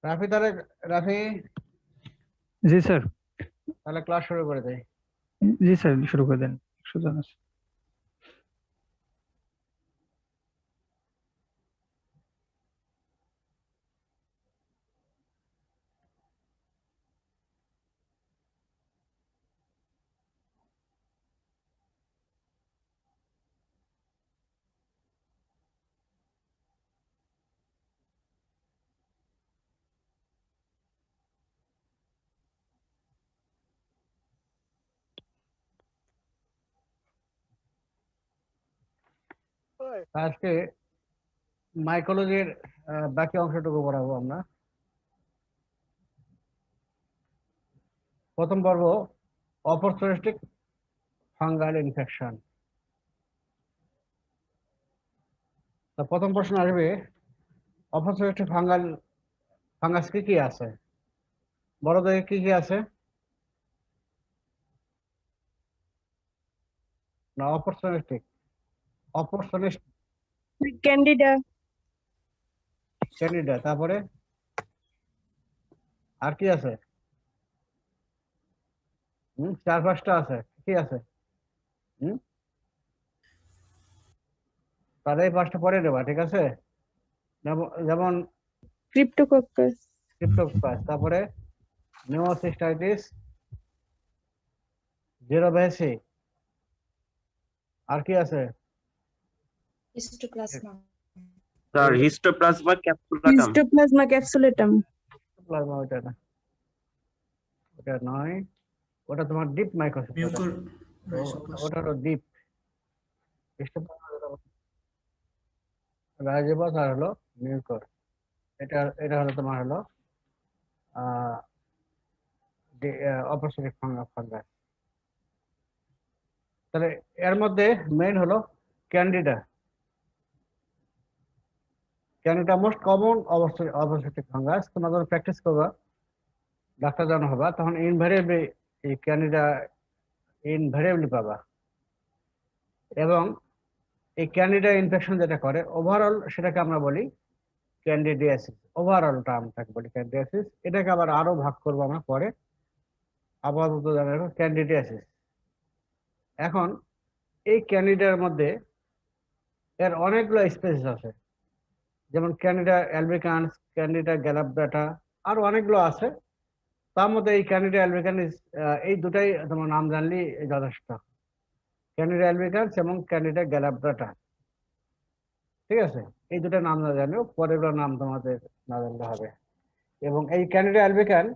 রাফি তাহলে রাফি জি স্যার। তাহলে ক্লাস শুরু করে দেয়। জি স্যার, শুরু করে দেন। 100 জন আছে। আজকে মাইকোলজির বাকি অংশটুকু পড়াবো আমরা। প্রথম পর্ব অপরচুনিস্টিক ফাঙ্গাল ইনফেকশন। তো প্রথম প্রশ্ন আসবে, অপরচুনিস্টিক ফাঙ্গাস কি কি আছে? বড়দের কি কি আছে? না অপরচুনিস্টিক, অপরচুনিস্ট ক্যান্ডিডা, ক্যান্ডিডা, তারপরে আর কি আছে? চার পাঁচটা আছে, কি আছে? হুম তাহলে এই পাঁচটা পরে নেবা, ঠিক আছে? যেমন ক্রিপ্টোকক্কাস, ক্রিপ্টোকাস, তারপরে নিউমোসিস্টাইটিস, জেরোভেসি, আর কি আছে? Histoplasma, sir histoplasma capsulatum. Histoplasma capsulatum. Plasma ওটা না, ওটা নয়, ওটা তোমার ডিপ মাইক্রোস্কোপ, ওটা হলো ডিপ। রাইজোবাস আর হলো মিউকর। এটা এটা হলো তোমার হলো অপরচুনিস্টিক ফাঙ্গাস। তাহলে এর মধ্যে মেইন হলো candida. Candida most common opportunistic fungus. তোমরা যখন প্র্যাকটিস করবা, ডাক্তার যখন হবা, তখন ইনভ্যারিয়েবলি এই ক্যান্ডিডা ইনভ্যারিয়েবলি পাবা। এবং এই ক্যান্ডিডা ইনফেকশন যেটা করে ওভারঅল, সেটাকে আমরা বলি ক্যান্ডিডিয়াসিস। ওভারঅল টার্মটাকে বলি ক্যান্ডিডিয়াসিস। এটাকে আবার আরো ভাগ করবো আমরা পরে। আপাতত জানা রাখো ক্যান্ডিডিয়াসিস। এখন এই ক্যান্ডিডার মধ্যে এর অনেকগুলো স্পেসিস আছে, যেমন ক্যান্ডিডা অ্যালবিকান্স, ক্যান্ডিডা গ্যালাব্রাটা, আরো অনেকগুলো আছে। তার মধ্যে এই ক্যান্ডিডা অ্যালবিকান্স, এই দুটাই তোমার নাম জানলেই যথেষ্ট। ক্যান্ডিডা অ্যালবিকান্স এবং ক্যান্ডিডা গ্যালাব্রাটা, ঠিক আছে? এই দুটো নাম না জানলেও পরের নাম তোমাদের না জানলে হবে। এবং এই ক্যান্ডিডা অ্যালবিকান,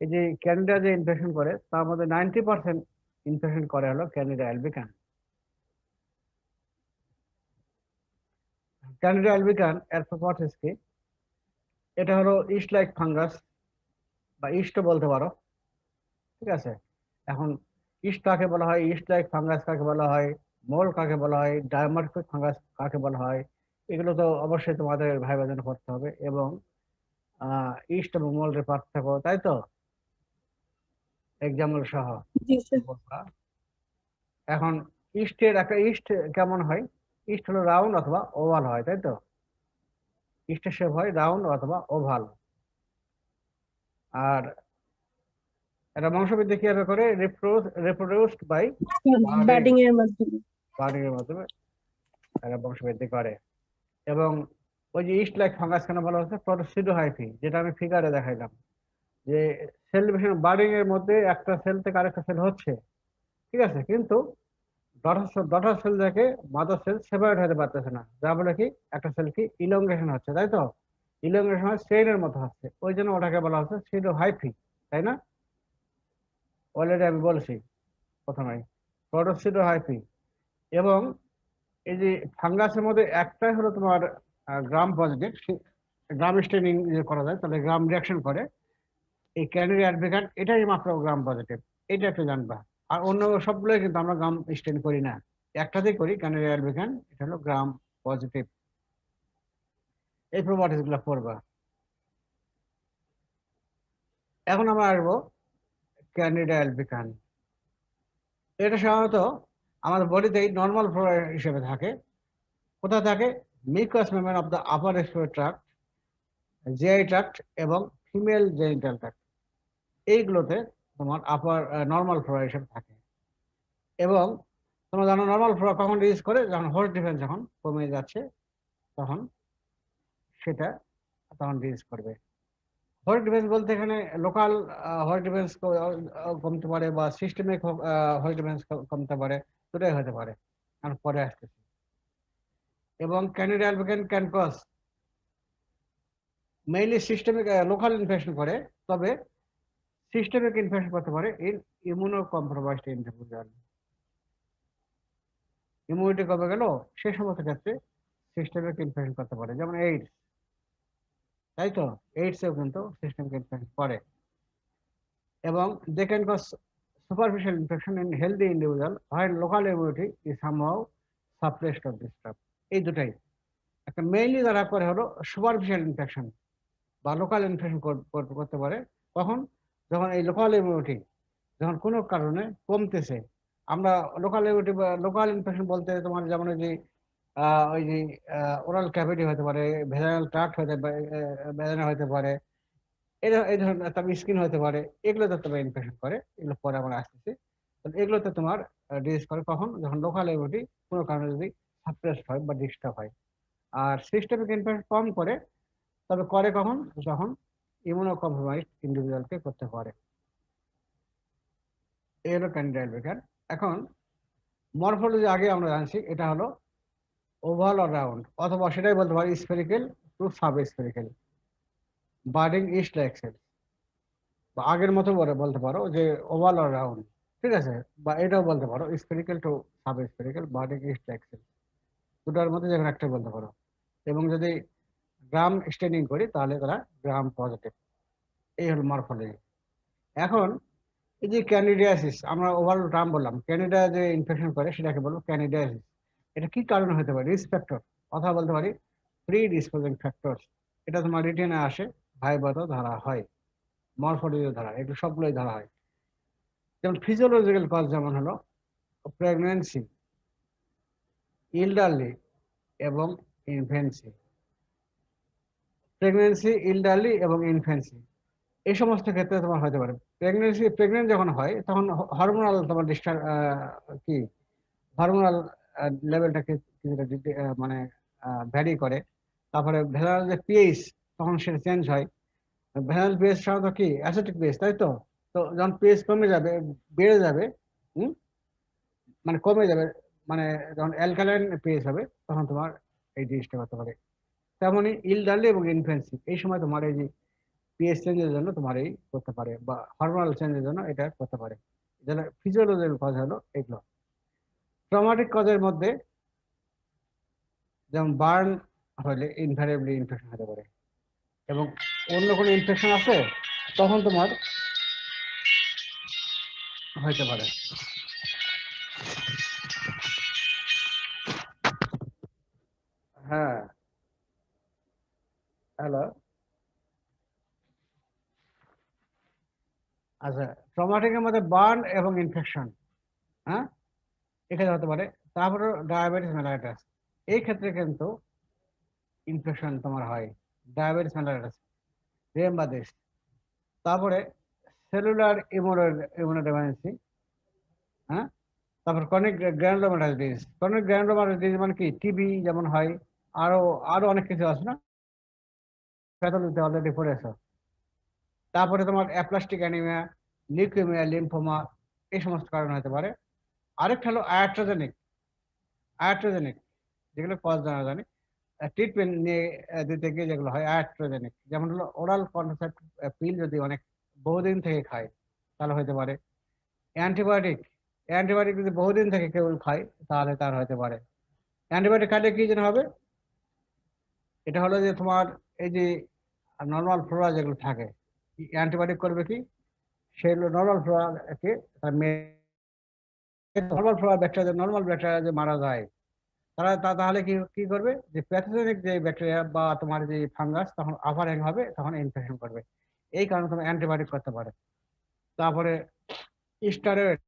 এই যে ক্যান্ডিডা যে ইনফেকশন করে, তার মধ্যে 90% ইনফেকশন করে হলো ক্যান্ডিডা অ্যালবিকান। ক্যান্ডিডা অ্যালবিকান এর প্রপার্টিস কি? এটা হলো ইস্ট লাইক ফাঙ্গাস, বা ইস্টও বলতে পারো, ঠিক আছে? এখন ইস্ট কাকে বলা হয়, ইস্ট লাইক ফাঙ্গাস কাকে বলা হয়, মোল কাকে বলা হয়, ডায়ামরফিক ফাঙ্গাস কাকে বলা হয়, এগুলো তো অবশ্যই তোমাদের ভাইবা জন্য করতে হবে। এবং ইস্ট এবং মোল্ডের পার্থক্য, তাই তো? এক্সাম্পল সহ জি স্যার। বলবা। এখন ইস্টের একটা ইস্ট কেমন হয়? ইস্ট হলো রাউন্ড অথবা ওভাল হয়, তাই তো? ইস্টের শেপ হয় রাউন্ড অথবা ওভাল। আর এটা বংশবৃদ্ধি কিভাবে করে? রিপ্রোডিউসড বাই বাডিং এর মাধ্যমে। বার্ডিং এর মাধ্যমে এরা বংশবৃদ্ধি করে। এবং ওই যে ইস্ট লাইক ফাঙ্গাস কেন বলা হচ্ছে? প্রোটোসিডোহাইফি, যেটা আমি ফিগারে দেখাইলাম, যে সেল ডিভিশন বার্ডিং এর মধ্যে একটা সেল থেকে আরেকটা সেল হচ্ছে, ঠিক আছে, কিন্তু ডটার সেল থেকে মাদার সেল সেপারেট হতে পারতেছে না, যা বলে কি একটা সেল কি ইলংগেশন হচ্ছে, তাই তো? ইলংগেশন হয় স্ট্রেইনের মতো হচ্ছে, ওই জন্য ওটাকে বলা হচ্ছে সিডোহাইফি, তাই না? অলরেডি আমি বলছি প্রথমেই, প্রোটোসিডোহাইফি। এবং এই যে ফাঙ্গাসের মধ্যে একটাই হলো তোমার গ্রাম পজিটিভ। গ্রাম স্টেনিং যে করা যায়, তাহলে গ্রাম রিয়াকশন করে। এই ক্যান্ডিডা অ্যালবিকান এটাই মাত্র গ্রাম পজিটিভ, এটা একটু জানবা। আর অন্য সবগুলোই কিন্তু আমরা গ্রাম স্টেন করি না, একটাতেই করি, ক্যান্ডিডা অ্যালবিকান, এটা হলো গ্রাম পজিটিভ। এই প্রপার্টিস গুলো পড়বা। এখন আমরা আসবো ক্যান্ডিডা অ্যালবিকান। এটা সাধারণত আমাদের বডিতেই নর্মাল ফ্লোরা হিসেবে থাকে। কোথায় থাকে? Mucus membrane of the upper respiratory tract, GI tract এবং ফিমেল জেনিটাল ট্র্যাক্ট, এইগুলোতে তোমার আপার নর্মাল ফ্লোরা হিসেবে থাকে। এবং তোমরা জানো নর্মাল ফ্লোরা কখন রিলিজ করে, যখন হোস্ট ডিফেন্স যখন কমে যাচ্ছে তখন সেটা তখন রিলিজ করবে। হোস্ট ডিফেন্স বলতে এখানে লোকাল হোস্ট ডিফেন্স কমতে পারে বা সিস্টেমিক হোস্ট ডিফেন্স কমতে পারে, দুটাই হতে পারে, আমি পরে আসতেছি। এবং candida albicans can cause mainly systemic local infection করে, তবে সিস্টেমিক ইনফেকশন করতে পারে in immunocompromised individual. Immunity কমে গেল সেই সমস্ত ক্ষেত্রে সিস্টেমিক ইনফেকশন করতে পারে, যেমন এইডস, তাই তো এইডসেও কিন্তু সিস্টেমিক ইনফেকশন করে। এবং they can cause superficial infection in healthy individual while local immunity is somehow suppressed or disturbed. এই দুটাই একটা মেইনলি যারা করে হলো সুপারফিশিয়াল ইনফেকশন বা লোকাল ইনফেকশন করতে পারে, কখন যখন এই লোকাল ইমিউনিটি যখন কোনো কারণে কমতেছে। আমরা লোকাল ইমিউনিটি বা লোকাল ইনফেকশন বলতে তোমার যেমন ওই যে ওরাল ক্যাভিটি হতে পারে, ভেজাইনাল ট্রাক্ট হতে পারে, ভেজাইনা হতে পারে, এই ধরনের তারপর স্কিন হতে পারে, এগুলোতে তোমার ইনফেকশন করে, এগুলো পরে আমরা আসতেছি। এগুলোতে তোমার ডিজিজ করে কখন, যখন লোকাল ইমিউনিটি কোনো কারণে যদি সাপ্রেসড হয় বা ডিস্টার্ব হয়। আর সিস্টেমিক ইনফেকশন কম করে, তবে করে কখন, যখন ইমিউনো কম্প্রোমাইজড ইন্ডিভিজুয়ালকে করতে পারে। এই হলো ক্যান্ডিডা অ্যালবিকান। এখন মরফোলজি আগে আমরা জানছি, এটা হলো ওভাল অর রাউন্ড, অথবা সেটাই বলতে পারি spherical to sub spherical, budding yeast এক্সেল, বা আগের মতো বলতে পারো যে ওভাল অর রাউন্ড, ঠিক আছে, বা এটাও বলতে পারো spherical to sub spherical, budding yeast এক্সেল, দুটার মধ্যে যেকোনো একটা বলতে পারো। এবং যদি গ্রাম স্টেনিং করি তাহলে তারা গ্রাম পজিটিভ। এই হলো মরফোলজি। এখন এই যে ক্যানিডিয়াসিস, আমরা ওভারঅল টার্ম বললাম, ক্যানিডা যে ইনফেকশন করে সেটাকে বলবো ক্যানিডিয়াসিস। এটা কি কারণে হতে পারে, রিস্ক ফ্যাক্টর, অথবা বলতে পারি প্রি ডিসপোজিং ফ্যাক্টরস। এটা তোমার রিটেনে আসে, ভাইবাতো ধরা হয়, মরফোলজি ধরা, এগুলো সবগুলোই ধরা হয়। যেমন ফিজিওলজিক্যাল কজ যেমন হলো প্রেগন্যান্সি, ইলডারলি এবং ইনফ্যান্সি। প্রেগন্যান্সি, ইলডারলি এবং ইনফ্যান্সি, এই সমস্ত ক্ষেত্রে তোমার হতে পারে। প্রেগনেন্ট যখন হয় তখন হরমোনাল তোমার কি হরমোনাল লেভেলটাকে মানে ভ্যারি করে। তারপরে ভেজাল যে পিএইচ তখন সেটা চেঞ্জ হয়। ভেজাল পিএইচ সাধারণত কি অ্যাসিডিক পিএইচ, তাই তো। তো যখন পিএইচ কমে যাবে, বেড়ে যাবে, মানে কমে যাবে, মানে যখন অ্যালকালাইন পিএইচ হবে তখন তোমার এই জিনিসটা করতে পারে। তেমনই ইলডারলি এবং ইনফ্যান্সি, এই সময় তোমার এই যে পিএইচ চেঞ্জের জন্য তোমার এই করতে পারে, বা হরমোনাল চেঞ্জের জন্য এটা করতে পারে। যেটা ফিজিওলজিক্যাল কজ হলো এগুলো। ট্রমাটিক কজের মধ্যে যেমন বার্ন হলে ইনভ্যারিয়েবলি ইনফেকশন হতে পারে, এবং অন্য কোনো ইনফেকশন আছে তখন তোমার হতে পারে। হ্যাঁ, হ্যালো, আচ্ছা, ট্রমাটিকের মধ্যে বার্ন এবং ইনফেকশন, হ্যাঁ, এখানে হতে পারে। তারপরে ডায়াবেটিস মেলাইটাস, এই ক্ষেত্রে কিন্তু ইনফেকশন তোমার হয়, ডায়াবেটিস মেলাইটাস, রিমেম্বার দিস। তারপরে সেলুলার ইমিউনোডেফিসিয়েন্সি, হ্যাঁ, তারপর chronic granulomatous disease. Chronic granulomatous disease মানে কি, টিবি যেমন হয়, আরো আরো অনেক কিছু আছে না, প্যাথোলজিতে অলরেডি পড়েছো। তারপরে তোমার অ্যাপ্লাস্টিক অ্যানিমিয়া, লিউকেমিয়া, লিম্ফোমা, এই সমস্ত কারণ হতে পারে। আরেকটা হলো আয়াট্রোজেনিক, যেগুলো কজ জানা জানি, ট্রিটমেন্ট নিয়ে দিতে গিয়ে যেগুলো হয় আয়াট্রোজেনিক, যেমন হলো ওরাল কন্ট্রাসেপ্টিভ পিল যদি অনেক বহুদিন থেকে খায় তাহলে হতে পারে। অ্যান্টিবায়োটিক যদি বহুদিন থেকে কেউ খায় তাহলে তার হতে পারে। অ্যান্টিবায়োটিক খাইলে কি যেন হবে, এটা হলো যে তোমার এই যে নর্মাল ফ্লোরা যেগুলো থাকে, অ্যান্টিবায়োটিক করবে কি, সেগুলো নর্মাল ফ্লোরাকে নর্মাল ব্যাকটেরিয়া যে মারা যায়, তাহলে কি কি করবে, যে প্যাথোজেনিক যে ব্যাকটেরিয়া বা তোমার যে ফাঙ্গাস তখন ওভারহ্যাং হবে, তখন ইনফেকশন করবে। এই কারণে তোমার অ্যান্টিবায়োটিক করতে পারে। তারপরে স্টেরয়েড,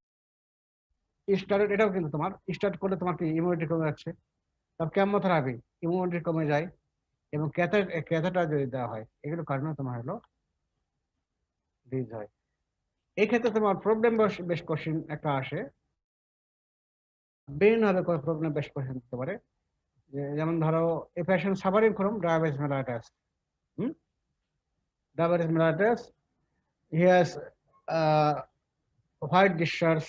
এটাও কিন্তু তোমার স্টার্ট করলে তোমার কি ইমিউনিটি কমে যাচ্ছে। তারপর কেমোথেরাপি, ইমিউনিটি কমে যায়, এবং ক্যাথেটার যদি দেওয়া হয়, এগুলো কারণে তোমার হলো ডিজ হয়। এই ক্ষেত্রে তোমার প্রবলেম বেশ কোশ্চেন একটা আসে, বিভিন্ন ভাবে প্রবলেম বেশ কোশ্চেন দিতে পারে। যেমন ধরো a patient suffering from diabetes mellitus, diabetes mellitus, he has white discharge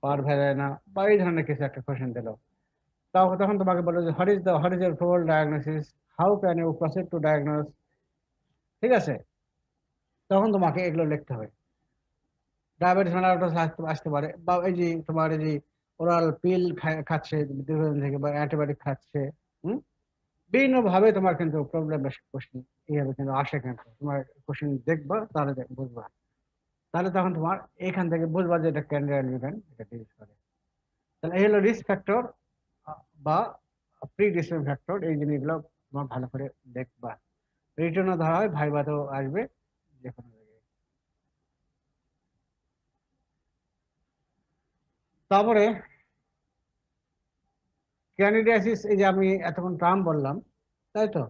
per vagina, বা এই ধরনের কিছু একটা কোশ্চেন দিল। তখন তোমাকে বলো যে what is your probable diagnosis, how can you proceed to diagnose, ঠিক আছে? তখন তোমাকে এগুলো লিখতে হবে। ডায়াবেটিস মেলাইটাস আসতে পারে, বা এই যে তোমার এই যে ওরাল পিল খাচ্ছে দীর্ঘদিন থেকে, বা অ্যান্টিবায়োটিক খাচ্ছে, বিভিন্ন ভাবে তোমার কিন্তু প্রবলেম বেশ কোশ্চেন এইভাবে কিন্তু আসে। কিন্তু তোমার কোশ্চেন দেখবা তাহলে বুঝবা, তাহলে তখন তোমার এখান থেকে বুঝবা যে এটা ক্যান্ডিডা আলবিকান এটা ডিউজ করে। তাহলে এই হলো রিস্ক ফ্যাক্টর বা প্রি ডিসিশন ফ্যাক্টর, এই জিনিসগুলো তোমার ভালো করে দেখবা। রিটার্নও ধরা হয়, ভাইভাতেও আসবে, যে কোনো জায়গায়। তারপরে ক্যান্ডিডিয়াসিস, এই যে আমি এতক্ষণ টার্ম বললাম, তাই তো,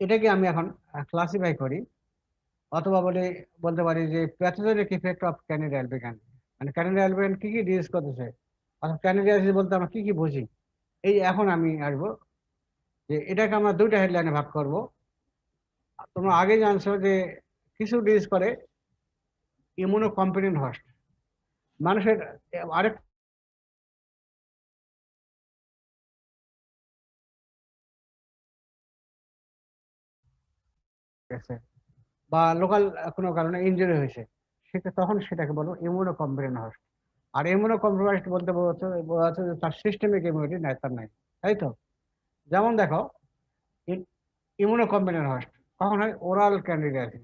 এটাকে আমি এখন ক্লাসিফাই করি, অথবা বলতে পারি যে প্যাথোজেনিক ইফেক্ট অফ ক্যান্ডিডা আলবিকান, মানে ক্যান্ডিডা আলবিকান কি কি ডিজিজ করতেছে, অথবা ক্যান্ডিডিয়াসিস বলতে আমরা কি কি বুঝি। এই এখন আমি আসবো যে এটাকে আমরা দুইটা হেডলাইনে ভাগ করব। তোমরা আগে জানছো যে কিছু ডিজিজ করে ইমিউনো কম্পিটেন্ট হোস্ট, মানুষের আরেক গেছে বা লোকাল কোনো কারণে ইনজুরি হয়েছে, তখন সেটাকে বলবো ইমিউনো কম্পিটেন্ট হোস্ট। আর ইমিউনো কম্প্রোমাইজড বলতে বোঝাচ্ছে যে তার সিস্টেমিক ইমিউনিটি নাই, তার নাই, তাই তো। যেমন দেখো, ইমিউনো কম্পিটেন্ট হোস্ট কখন হয়, ওরাল ক্যান্ডিডিয়াসিস,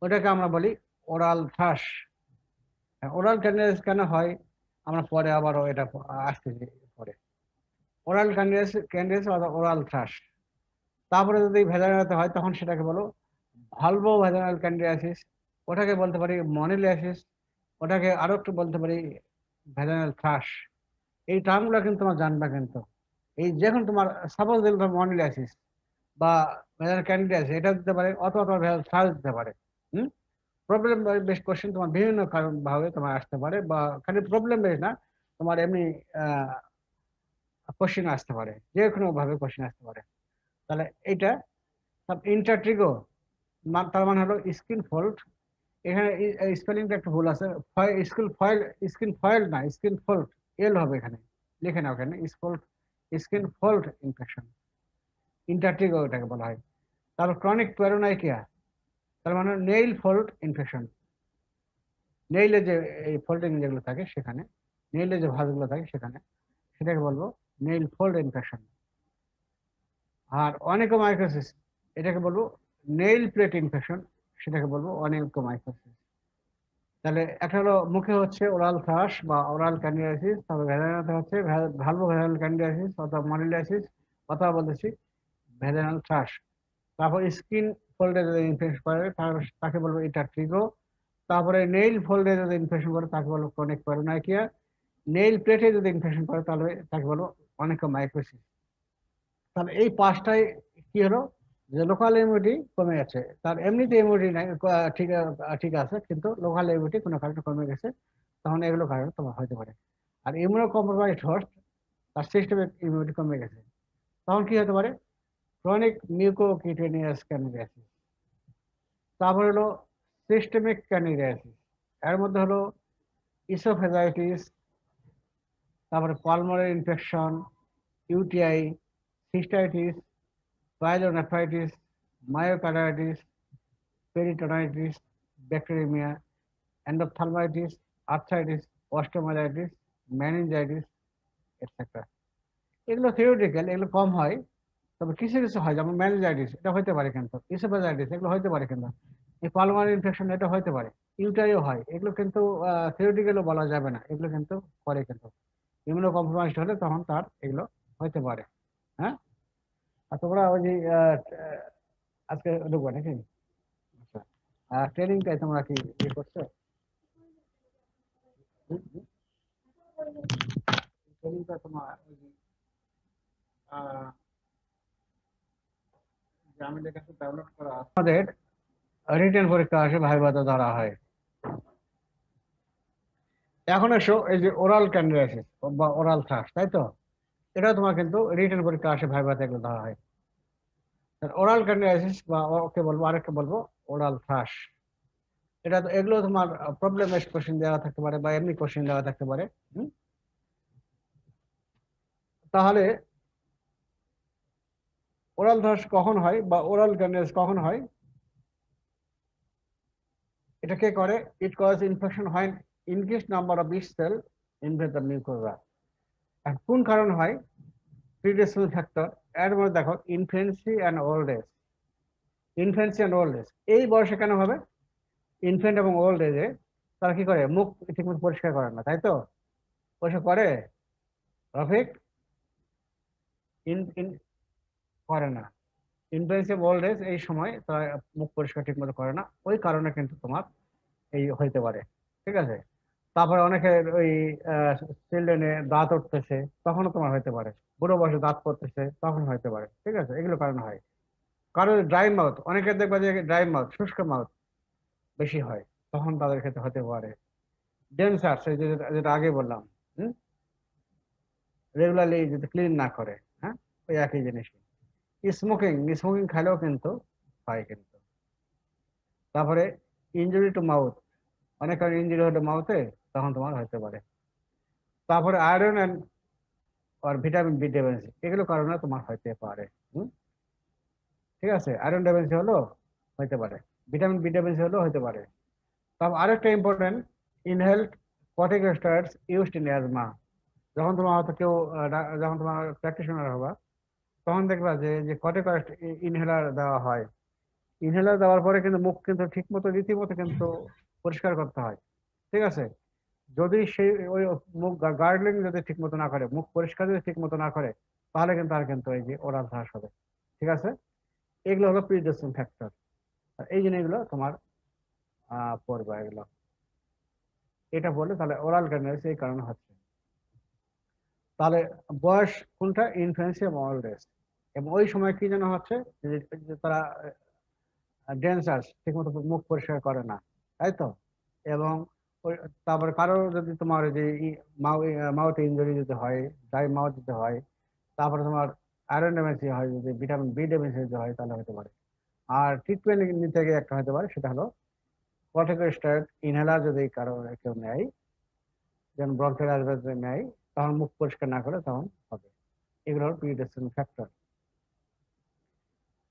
ওটাকে আমরা বলি ওরাল থ্রাশ। ওরাল ক্যান্ডিডিয়াসিস কেন হয় আমরা পরে আবারও এটা আসতেছি পরে। ওরাল ক্যান্ডিডিয়াসিস অথবা ওরাল থ্রাশ। তারপরে যদি ভেজাইনাতে হয় তখন সেটাকে বলো ভালভো ভেজাইনাল ক্যান্ডিডিয়াসিস, ওটাকে বলতে পারি মনিলিয়াসিস, ওটাকে আরো একটু বলতে পারি ভেজাইনাল থ্রাশ। এই টার্মগুলো কিন্তু তোমার জানবা। কিন্তু এই যখন তোমার সাপোজ মনিলিয়াসিস বা ভেজাইনাল ক্যান্ডিডিয়াসিস এটা দিতে পারে, অথবা তোমার ভেজাইনাল থ্রাশ দিতে পারে। প্রবলেম বেস কোশ্চেন তোমার বিভিন্ন কারণ ভাবে তোমার আসতে পারে, বা খালি প্রবলেম বেস না, তোমার এমনি কোশ্চেন আসতে পারে, যে কোনো ভাবে কোশ্চেন আসতে পারে। তাহলে এইটা সব ইন্টারট্রিগো, তার মানে হলো স্কিন ফোল্ড। এখানে স্পেলিংটা একটু ভুল আছে, স্কিন ফয়েল না, স্কিন ফোল্ড, এল হবে এখানে, লিখে নাও এখানে স্কিন ফোল্ড ইনফেকশন, ইন্টারট্রিগো এটাকে বলা হয়। তারপর ক্রনিক প্যারোনাইকিয়া, তার মানে নেইল ফোল্ড ইনফেকশন, নেইলে যে এই ফোল্ডিং যেগুলো থাকে সেখানে, নেইলে যে ভাঁজগুলো থাকে সেখানে, সেটাকে বলবো নেইল ফোল্ড ইনফেকশন। আর অনিকোমাইকোসিস, এটাকে বলবো নেইল প্লেট ইনফেকশন, সেটাকে বলবো অনিকোমাইকোসিস। তাহলে একটা হলো মুখে হচ্ছে ওরাল থ্রাশ বা ওরাল ক্যান্ডিডিয়াসিস, তারপর ভেজাইনাতে হচ্ছে ভালভো ভেজাইনাল ক্যান্ডিডিয়াসিস অথবা মনিলিয়াসিস, অথবা বলতেছি ভেজাইনাল থ্রাশ। তারপর স্কিন ফোল্ডে যদি ইনফেকশন করে তাকে বলবো ইন্টারট্রিগো। তারপরে নেইল ফোল্ডে যদি ইনফেকশন করে তাকে বলবো ক্রনিক প্যারোনাইকিয়া। নেইল প্লেটে যদি ইনফেকশন করে তাহলে তাকে বলবো অনিকোমাইকোসিস। তাহলে এই পাঁচটাই কি হলো, যে লোকাল ইমিউনিটি কমে গেছে, তার এমনিতে ইমিউনিটি নাই, ঠিক ঠিক আছে, কিন্তু লোকাল ইমিউনিটি কোনো কারণে কমে গেছে, তখন এগুলো কারণে তোমার হতে পারে। আর ইমিউনো কম্প্রোমাইজড হোস্ট, তার সিস্টেমিক ইমিউনিটি কমে গেছে, তখন কি হতে পারে, ক্রনিক মিউকোকিউটেনিয়াস ক্যান্ডিডিয়াসিস। তারপর হলো সিস্টেমিক ক্যান্ডিডিয়াসিস, এর মধ্যে হলো ইসোফেজাইটিস, তারপরে pulmonary infection, UTI, cystitis, pyelonephritis, myocarditis, peritonitis, bacteraemia, endophthalmitis, arthritis, osteomyelitis, meningitis, etcetera. এগুলো থিওরিটিক্যাল, এগুলো কম হয়, তবে কিছু কিছু হয়, যেমন মেনিনজাইটিস এটা হতে পারে, কিন্তু ইসোফেজাইটিস এগুলো হতে পারে, কিন্তু এই পালমোনারি ইনফেকশন এটা হতে পারে, ইউটাইও হয়, এগুলো কিন্তু থিওরিটিক্যালও বলা যাবে না, এগুলো কিন্তু করে, কিন্তু ইমিউনো কম্প্রোমাইজড হলে তখন তার এগুলো হতে পারে। হ্যাঁ, আর তোমরা ওই যে আজকে ঢুকবে নাকি? আচ্ছা, ট্রেনিংটাই তোমরা কি ইয়ে করছো? ট্রেনিংটা তোমার ওই যে গ্রামের কাছে ডাউনলোড করা আছে আমাদের। রিটেন পরীক্ষা আসে ভাইভাতে ধরা হয়। এখন এসো এই যে ওরাল ক্যান্ডিডেসিস বা ওরাল থ্রাশ, তাই তো? এটা তোমার কিন্তু রিটেন পরীক্ষা আসে ভাইভাতে এগুলো ধরা হয়। ওরাল ক্যান্ডিডেসিস বা ওকে বলবো, আরেকটা বলবো ওরাল থ্রাশ। এটা তো এগুলো তোমার প্রবলেম বেসড কোশ্চেন দেওয়া থাকতে পারে বা এমনি কোশ্চেন দেওয়া থাকতে পারে। তাহলে ওরাল থ্রাশ কখন হয় বা ওরাল ক্যান্ডিডেস কখন হয়? এটা কে করে? ইট কজ ইনফেকশন হয় increase number of yeast cell invade the mucosa. আর কোন কারণ হয়? Predisposing factor. এর মধ্যে দেখো infancy and old age. Infancy and old age এই বয়সে কেন হবে? ইনফেন্ট এবং ওল্ড এজে তারা কি করে? মুখ ঠিকমতো পরিষ্কার করে না, তাই তো? পরিষ্কার করে রফিক? ইন ইন করে না। ইনফেন্সি ওল্ড এজ এই সময় তারা মুখ পরিষ্কার ঠিকমতো করে না, ওই কারণে কিন্তু তোমার এই হইতে পারে। ঠিক আছে? তারপরে অনেকের ওই চিলড্রেনে দাঁত উঠতেছে, তখনও তোমার হইতে পারে। বুড়ো বয়সে দাঁত পড়তেছে, তখন হইতে পারে। ঠিক আছে? এগুলো কারণ হয়। কারো ড্রাই মাউথ, অনেকের দেখবা যে ড্রাই মাউথ, শুষ্ক মাউথ বেশি হয়, তখন তাদের ক্ষেত্রে হতে পারে। ডেন্সার যেটা আগে বললাম, রেগুলারলি যদি ক্লিন না করে, হ্যাঁ, ওই একই জিনিস। স্মোকিং, স্মোকিং খাইলেও কিন্তু হয় কিন্তু। তারপরে ইনজুরি টু মাউথ, অনেকের ইনজুরি হলো মাউথে, তখন তোমার হতে পারে। তারপরে আয়রন অ্যান্ড আর ভিটামিন বি ডেফিসিয়েন্সি, এগুলো কারণে তোমার হইতে পারে। ঠিক আছে? আয়রন ডেফিসিয়েন্সি হলো হইতে পারে, ভিটামিন বি ডেফিসিয়েন্সি হলো হইতে পারে। তারপর আরেকটা important, inhaled corticosteroids used in asthma. যখন তোমার হয়তো কেউ যখন তোমার প্র্যাকটিশনার হবা, তখন দেখবা যে যে কর্টিকোস্টেরয়েড ইনহেলার দেওয়া হয়। ইনহেলার দেওয়ার পরে কিন্তু মুখ কিন্তু ঠিক মতো রীতিমতো কিন্তু পরিষ্কার করতে হয়। ঠিক আছে? যদি সেই ওই মুখ গার্ডলিং যদি ঠিক মতো না করে, মুখ পরিষ্কার যদি ঠিক মতো না করে, তাহলে কিন্তু আর কিন্তু এই যে ওরাল থ্রাশ হবে। ঠিক আছে? এগুলো হলো প্রিডিসপোজিং ফ্যাক্টর। এই জিনিসগুলো তোমার পড়বে এগুলো। এটা বললে তাহলে ওরাল ক্যান্ডিডিয়াস এই কারণে হচ্ছে। তাহলে বয়স কোনটা? ইনফ্যান্সি এবং ওল্ড এজ। এবং ওই সময় কি যেন হচ্ছে যে তারা ডেন্সার্স ঠিক মতো মুখ পরিষ্কার করে না, তাই তো? এবং ওই তারপরে কারো যদি তোমার যে মাউথ ইনজুরি যদি হয়, ড্রাই মাউথ যদি হয়, তারপরে তোমার আয়রন ডেফিসিয়েন্সি হয়, যদি ভিটামিন বি ডেফিসিয়েন্সি হয়, তাহলে হতে পারে। আর ট্রিটমেন্ট নিতে গিয়ে একটা হতে পারে, সেটা হলো কর্টিকোস্টেরয়েড ইনহেলার যদি কারো কেউ নেয়, যেমন ব্রঙ্কিয়াল অ্যাসবেস্টস নেয়, তখন মুখ পরিষ্কার না করে তখন হবে। এগুলো হলো প্রিডিসপোজিং ফ্যাক্টর।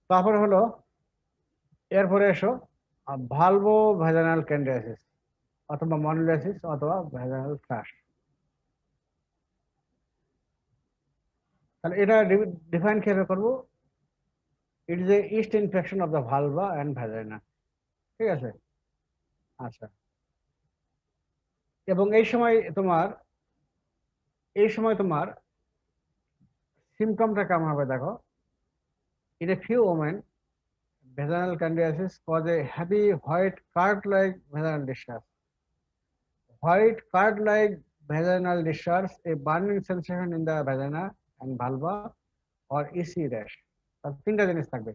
তারপরে হলো, এরপরে এসো ভালভো ভ্যাজানাল ক্যান্ডিডিয়াসিস অথবা মনোলিসিস অথবা ভ্যাজানাল থ্রাশ। তাহলে এটা ডিফাইন কিভাবে করবো? It is a yeast infection of the vulva and vagina. ঠিক আছে? আচ্ছা। এবং এই সময় তোমার সিমটমটা কেমন হবে দেখো। In a few women vaginal candidiasis cause a heavy white curd-like vaginal discharge. White curd-like vaginal discharge, a burning sensation in the vagina and vulva, or EC rash. তার তিনটা জিনিস থাকবে।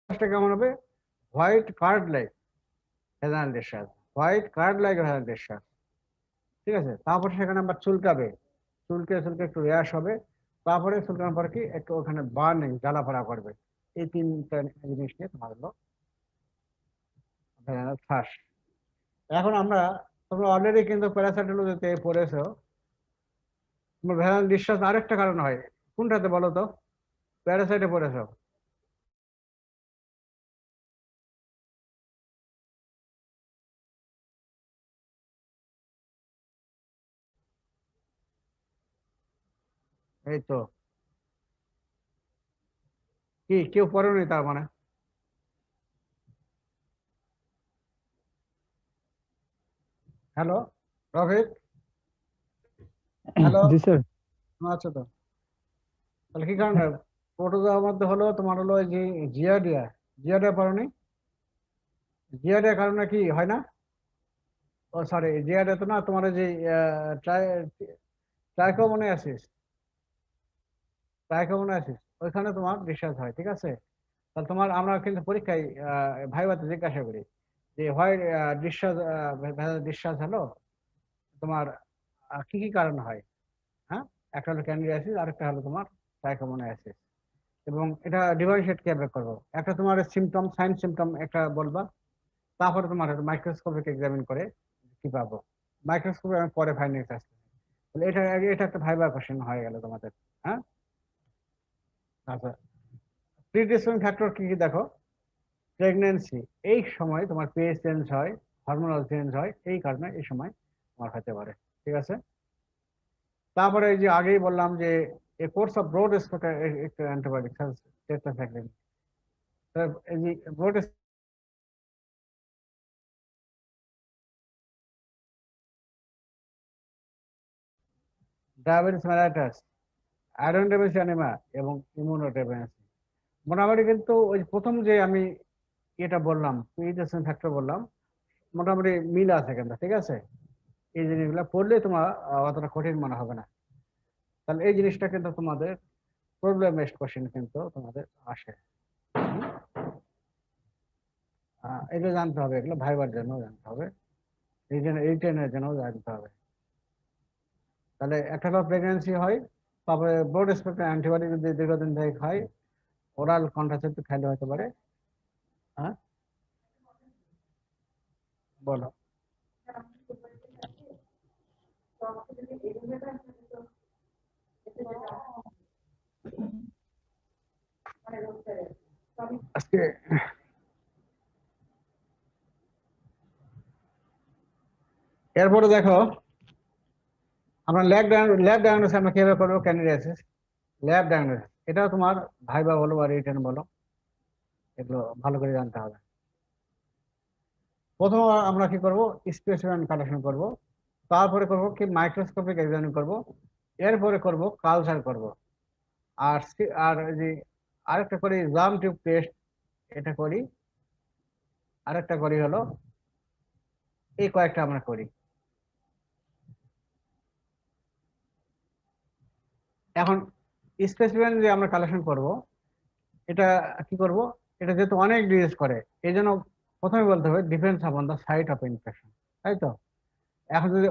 ফার্স্টে কেমন হবে? White card like ভেজানাল discharge, white card like ভেজানাল discharge. ঠিক আছে? তারপর সেখানে আবার চুলকাবে, চুলকে চুলকে একটু র্যাশ হবে। তারপরে চুলকানোর পর কি একটু ওখানে বার্নিং, জ্বালাফাড়া করবে। এই তিনটা জিনিস নিয়ে তোমার হলো ভেজানাল থ্রাশ। এখন তোমরা অলরেডি কিন্তু প্যারাসাইটোলজিতে পড়েছো, তোমার ভেজাল ডিসচার্জ আরেকটা কারণ হয়। কোনটাতে বলো তো? প্যারাসাইটে পড়েছো। এই তো, কি কেউ পড়েনি তার মানে? হ্যালো রফিক, হ্যালো, জি স্যার। আচ্ছা। তো তাহলে কি কারণে? প্রোটোজোয়ার মধ্যে হলো তোমার হলো এই যে জিয়াডিয়া, জিয়াডিয়া পড়নি? জিয়াডিয়ার কারণে কি হয় না? ও সরি, জিয়াডিয়া তো না, তোমার ওই যে ট্রাইকোমোনাসিস, ট্রাইকোমোনাসিস ওইখানে তোমার ডিসচার্জ হয়। ঠিক আছে? তাহলে তোমার আমরা কিন্তু পরীক্ষায় ভাইভাতে জিজ্ঞাসা করি যে হয় ডিসচার্জ ডিসচার্জ হলো তোমার কি কি কারণ হয়, হ্যাঁ? একটা হলো ক্যান্ডিডিয়াসিস, আরেকটা হলো তোমার ট্রাইকোমোনায়াসিস। এবং এটা ডিফারেন্সিয়েট কিভাবে করবো, একটা তোমার সিমটম সাইন সিমটম একটা বলবা, তারপরে তোমার মাইক্রোস্কোপিক এক্সামিন করে কি পাবো, মাইক্রোস্কোপে আমি পরে ফাইন্ডিংস আসছে। তাহলে এটা এটা একটা ভাইবা কোশ্চেন হয়ে গেল তোমাদের, হ্যাঁ? আচ্ছা, প্রিডিসপোজিং ফ্যাক্টর কি কি দেখো, প্রেগন্যান্সি, এই সময় তোমার পিএইচ চেঞ্জ হয়, হরমোনাল চেঞ্জ হয়, এই কারণে এই সময় তোমার হতে পারে, ঠিক আছে? তারপরে এই যে আগেই বললাম যে a course of broad spectrum antibiotic tetracycline, এই যে broad diabetes mellitus, iron deficiency anaemia এবং ইমিউনোডেফিসিয়েন্সি। মোটামুটি কিন্তু ওই প্রথম যে আমি এটা বললাম প্রিডিসপোজিং ফ্যাক্টর বললাম, মোটামুটি মিল আছে কিন্তু, ঠিক আছে? এই জিনিসগুলো পড়লে তোমার অতটা কঠিন মনে হবে না। তাহলে এই জিনিসটা কিন্তু তোমাদের প্রবলেম বেসড কোশ্চেন কিন্তু তোমাদের আসে। এটা জানতে হবে, এগুলো ভাইবার জন্য জানতে হবে, এই জন্য এই ট্রেনের জন্য জানতে হবে। তাহলে একটা হলো প্রেগন্যান্সি হয়, তারপরে ব্রড স্পেক্ট্রাম অ্যান্টিবায়োটিক যদি দীর্ঘদিন ধরে খাই, ওরাল কন্ট্রাসেপটিভ খাইলে হতে পারে। হ্যাঁ, বলো। আজকে এরপরে দেখো আমরা ল্যাব ডায়াগনোসিস আমরা কিভাবে করবো, ক্যান্ডিডিয়াসিস ল্যাব ডায়াগনোসিস, এটাও তোমার ভাইবা বলো বা রিটেন বলো, এগুলো ভালো করে জানতে হবে। প্রথম আমরা কি করব, স্পেসিমেন কালেকশন করব, তারপরে করব কি মাইক্রোস্কোপিক এক্সামিন করব, এরপরে করব কালচার করব। আর আর যে আরেকটা করি জার্ম টিউব টেস্ট, এটা করি, আরেকটা করি হলো এই কয়েকটা আমরা করি। এখন স্পেসিমেন যে আমরা কালেকশন করব, এটা কি করব, এটা যেহেতু অনেক ডিজিজ করে, এই জন্য প্রথমে বলতে হবে depends upon the site of infection, তাই তো? এখন যদি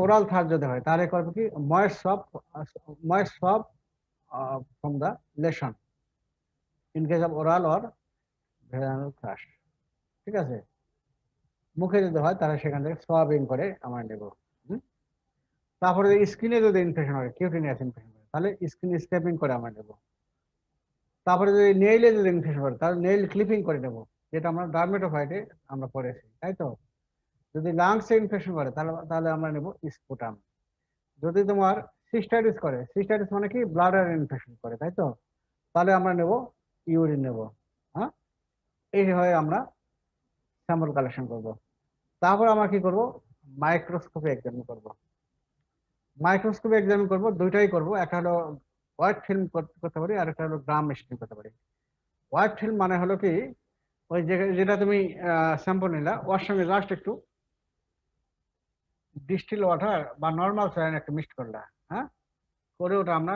ওরাল থার্ড যদি হয়, তাহলে করবে কি moist swab from the lesion in case of oral or vaginal thrush, ঠিক আছে? মুখে যদি হয় তাহলে সেখান থেকে সোয়াবিং করে আমরা নেব। তারপরে স্কিনে যদি ইনফেকশন হয়, কিউটিনিয়াস ইনফেকশন হয়, তাহলে স্কিন স্ক্র্যাপিং করে আমরা নেব। তারপরে যদি নেইলে যদি ইনফেকশন হয়, তাহলে নেইল ক্লিপিং করে নেব, যেটা আমরা ডার্মেটোফাইটে আমরা পড়েছি, তাই তো? যদি লাংসে ইনফেকশন করে তাহলে তাহলে আমরা নেব স্পুটাম। যদি তোমার সিস্টাইটিস করে, সিস্টাইটিস মানে কি ব্লাডার ইনফেকশন করে, তাই তো? তাহলে আমরা নেব ইউরিন নেব। হ্যাঁ, এই হয় আমরা স্যাম্পল কালেকশন করব। তারপর আমরা কি করব, মাইক্রোস্কোপে এক্সামিন করব। মাইক্রোস্কোপে এক্সামিন করব, দুইটাই করব, একটা হলো হোয়াইট ফিল্ম করতে পারি, আর একটা হলো গ্রাম স্টিম করতে পারি। হোয়াইট ফিল্ম মানে হলো কি, ওই যেটা তুমি স্যাম্পল নিলা, ওর সঙ্গে জাস্ট একটু ডিস্টিল ওয়াটার বা নর্মাল স্যালাইন একটু মিক্সড করলা, হ্যাঁ, করে ওটা আমরা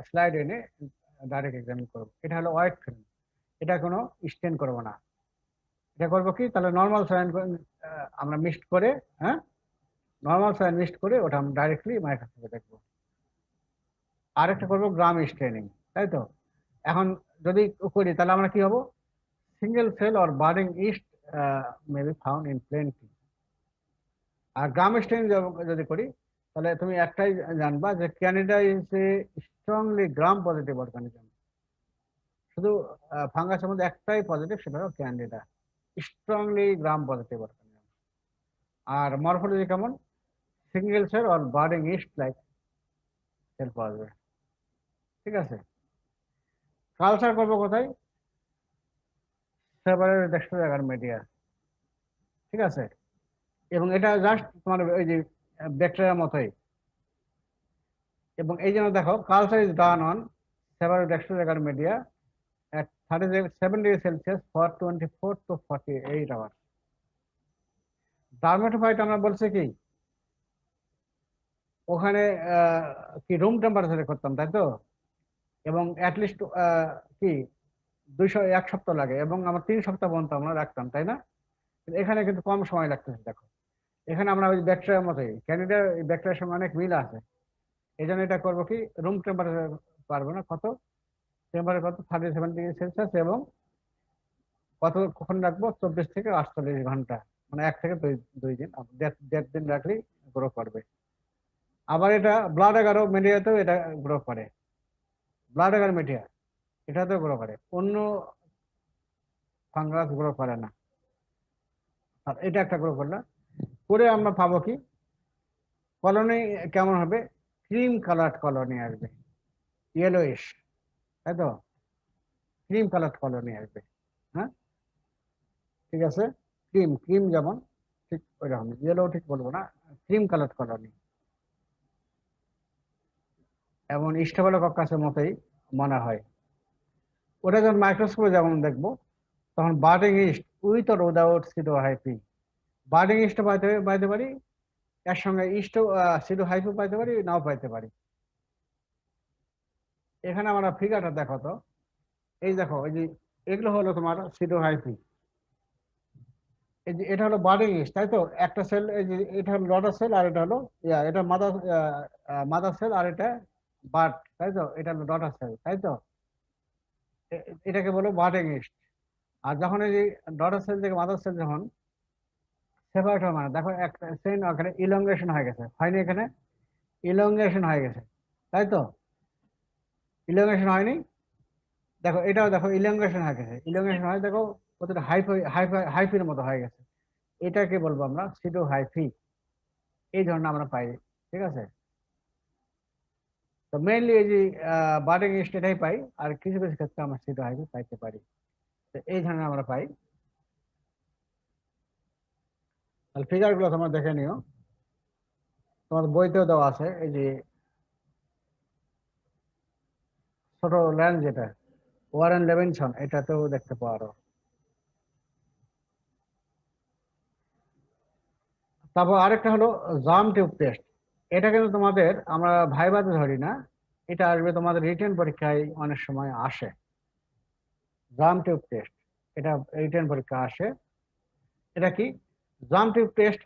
স্লাইড এনে ডাইরেক্ট এক্সামিন করবো। এটা হলো হোয়াইট ফিল্ম, এটা কোনো স্টেন করবো না। এটা করবো কি, তাহলে নর্মাল স্যালাইন আমরা মিক্সড করে, হ্যাঁ, নর্মাল স্যালাইন মিক্সড করে ওটা আমরা ডাইরেক্টলি মাইক্রোস্কোপে দেখবো। আরেকটা করবো গ্রাম স্টেনিং, তাই তো? এখন যদি করি তাহলে আমরা কি হবো, single cell or budding yeast may be found in plenty. আর গ্রাম স্টেন যদি করি তাহলে তুমি একটাই জানবা যে candida is a strongly gram positive organism. শুধু ফাঙ্গাসের মধ্যে একটাই পজিটিভ, সেটা হলো candida, strongly gram positive organism. আর মরফোলজি কেমন, single cell or budding yeast like cell পাওয়া যাবে, ঠিক আছে? কালচার করবো কোথায়, সেভারেল ডেক্সট্রোজাগার মিডিয়া, ঠিক আছে? এবং এটা জাস্ট তোমার ওই যে ব্যাকটেরিয়ার মতোই। এবং এই জন্য দেখো culture is done on several dextrose agar media at 37 degrees Celsius for 24 to 48 hours. Dermatophyte আমরা বলছি কি, ওখানে কি রুম টেম্পারেচারে করতাম, তাই তো? এবং অ্যাটলিস্ট কি 1 সপ্তাহ লাগে, এবং আমরা 3 সপ্তাহ পর্যন্ত আমরা রাখতাম, তাই না? কিন্তু এখানে কিন্তু কম সময় লাগতেছে। দেখো এখানে আমরা ওই ব্যাকটেরিয়ার মতোই, ক্যান্ডিডার ব্যাকটেরিয়ার সঙ্গে অনেক মিল আছে। এই জন্য এটা করবো কি, রুম টেম্পারেচার পারবো না, কত টেম্পারেচার, কত 37°C, এবং কখন রাখবো, 24 থেকে 48 ঘন্টা, মানে 1 থেকে 2 দিন, 1.5 দিন রাখলেই গ্রো করবে। আবার এটা ব্লাড এগারো মিডিয়াতেও এটা গ্রো করে, ব্লাড এগারো মিডিয়া এটাতেও গ্রো করে, অন্য ফাঙ্গাস গ্রো করে না। আর এটা একটা গ্রো করলাম, করে আমরা পাবো কি, কলোনি কেমন হবে, ক্রিম কালার্ড কলোনি আসবে, ইয়েলোইশ, তাই তো, ক্রিম কালার্ড কলোনি আসবে। হ্যাঁ, ঠিক আছে, ক্রিম ক্রিম যেমন ঠিক ওইরকম, ইয়েলো ঠিক বলবো না, ক্রিম কালার্ড কলোনি, এবং স্টেফিলোকক্কাসের মতোই মনে হয়। ওটা যখন মাইক্রোস্কোপে যেমন দেখবো, তখন budding yeast with or without pseudohyphae, budding ইস্টও পাইতে পারি, এর সঙ্গে ইস্টও সিডোহাইপি পাইতে পারি, নাও পাইতে পারি। এখানে আমরা ফিগারটা দেখো তো, এই দেখো, এই যে এগুলো হলো তোমার সিডোহাইপি, এই যে এটা হলো বার্ডিং ইস্ট, তাই তো, একটা সেল, এই যে এটা হলো ডটার সেল, আর এটা হলো এটা মাদার সেল, আর এটা বার্ড, তাই তো, এটা হলো ডটার সেল, তাই তো, এটাকে বলো বার্ডিং ইস্ট। আর যখন এই যে ডটার সেল থেকে মাদার সেল যখন সেপারেট হয়, মানে দেখো একটা সেল ওখানে ইলংগেশন হয়ে গেছে, হয়নি, এখানে ইলংগেশন হয়ে গেছে, তাই তো, ইলংগেশন হয়নি, দেখো এটাও দেখো ইলংগেশন হয়ে গেছে, ইলংগেশন হয়, দেখো কতটা হাইফির মতো হয়ে গেছে, এটাকে বলবো আমরা সিডো হাইফি, এই ধরনের আমরা পাই, ঠিক আছে। তো মেইনলি এই যে বার্ডিং ইস্ট এটাই পাই, আর কিছু কিছু ক্ষেত্রে আমরা সিডো হাইফি পাইতে পারি, তো এই ধরনের আমরা পাই। তাহলে ফিগার গুলো তোমরা দেখে নিও, তোমার বইতেও দেওয়া আছে, এই যে ছোট ল্যান্ড যেটা ওয়ারেন লেভিনসন, এটাতেও দেখতে পারো। তারপর আরেকটা হলো জাম টিউব টেস্ট, এটা কিন্তু তোমাদের আমরা ভাইভাতে ধরি না, এটা আসবে তোমাদের রিটেন পরীক্ষায় অনেক সময় আসে, জাম টিউব টেস্ট, এটা রিটেন পরীক্ষা আসে। এটা কি, germ tube test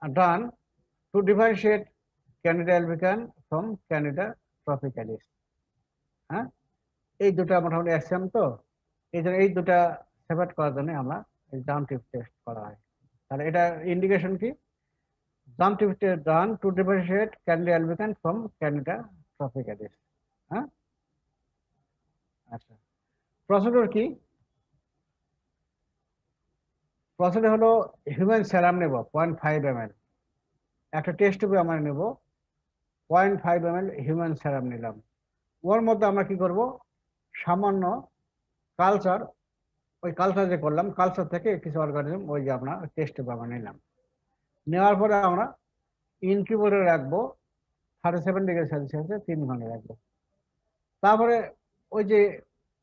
done to differentiate candida albicans from candida tropicalis. হ্যাঁ, এই দুটা মোটামুটি অ্যাক্সিয়াম, তো এই জন্য এই দুটা সেপারেট করার জন্য আমরা এই জাম টিউব টেস্ট করা হয়। তাহলে এটা ইন্ডিকেশন কি, germ tube test done to differentiate candida albicans from candida tropicalis. হ্যাঁ, আচ্ছা, প্রসিডিউর কি, প্রসিডিউর হলো হিউম্যান সেরাম নেব 0.5 ml, একটা টেস্ট টিউবে আমরা নেব 0.5 ml হিউম্যান সেরাম নিলাম, ওর মধ্যে আমরা কি করব, সামান্য কালচার, ওই কালচার যে করলাম, কালচার থেকে কিছু অর্গানিজম ওই যে আমরা টেস্ট টিউবে আমরা নিলাম, নেওয়ার পরে আমরা ইনকিউবেটরে রাখবো 37°C 3 ঘন্টা রাখবো। তারপরে ওই যে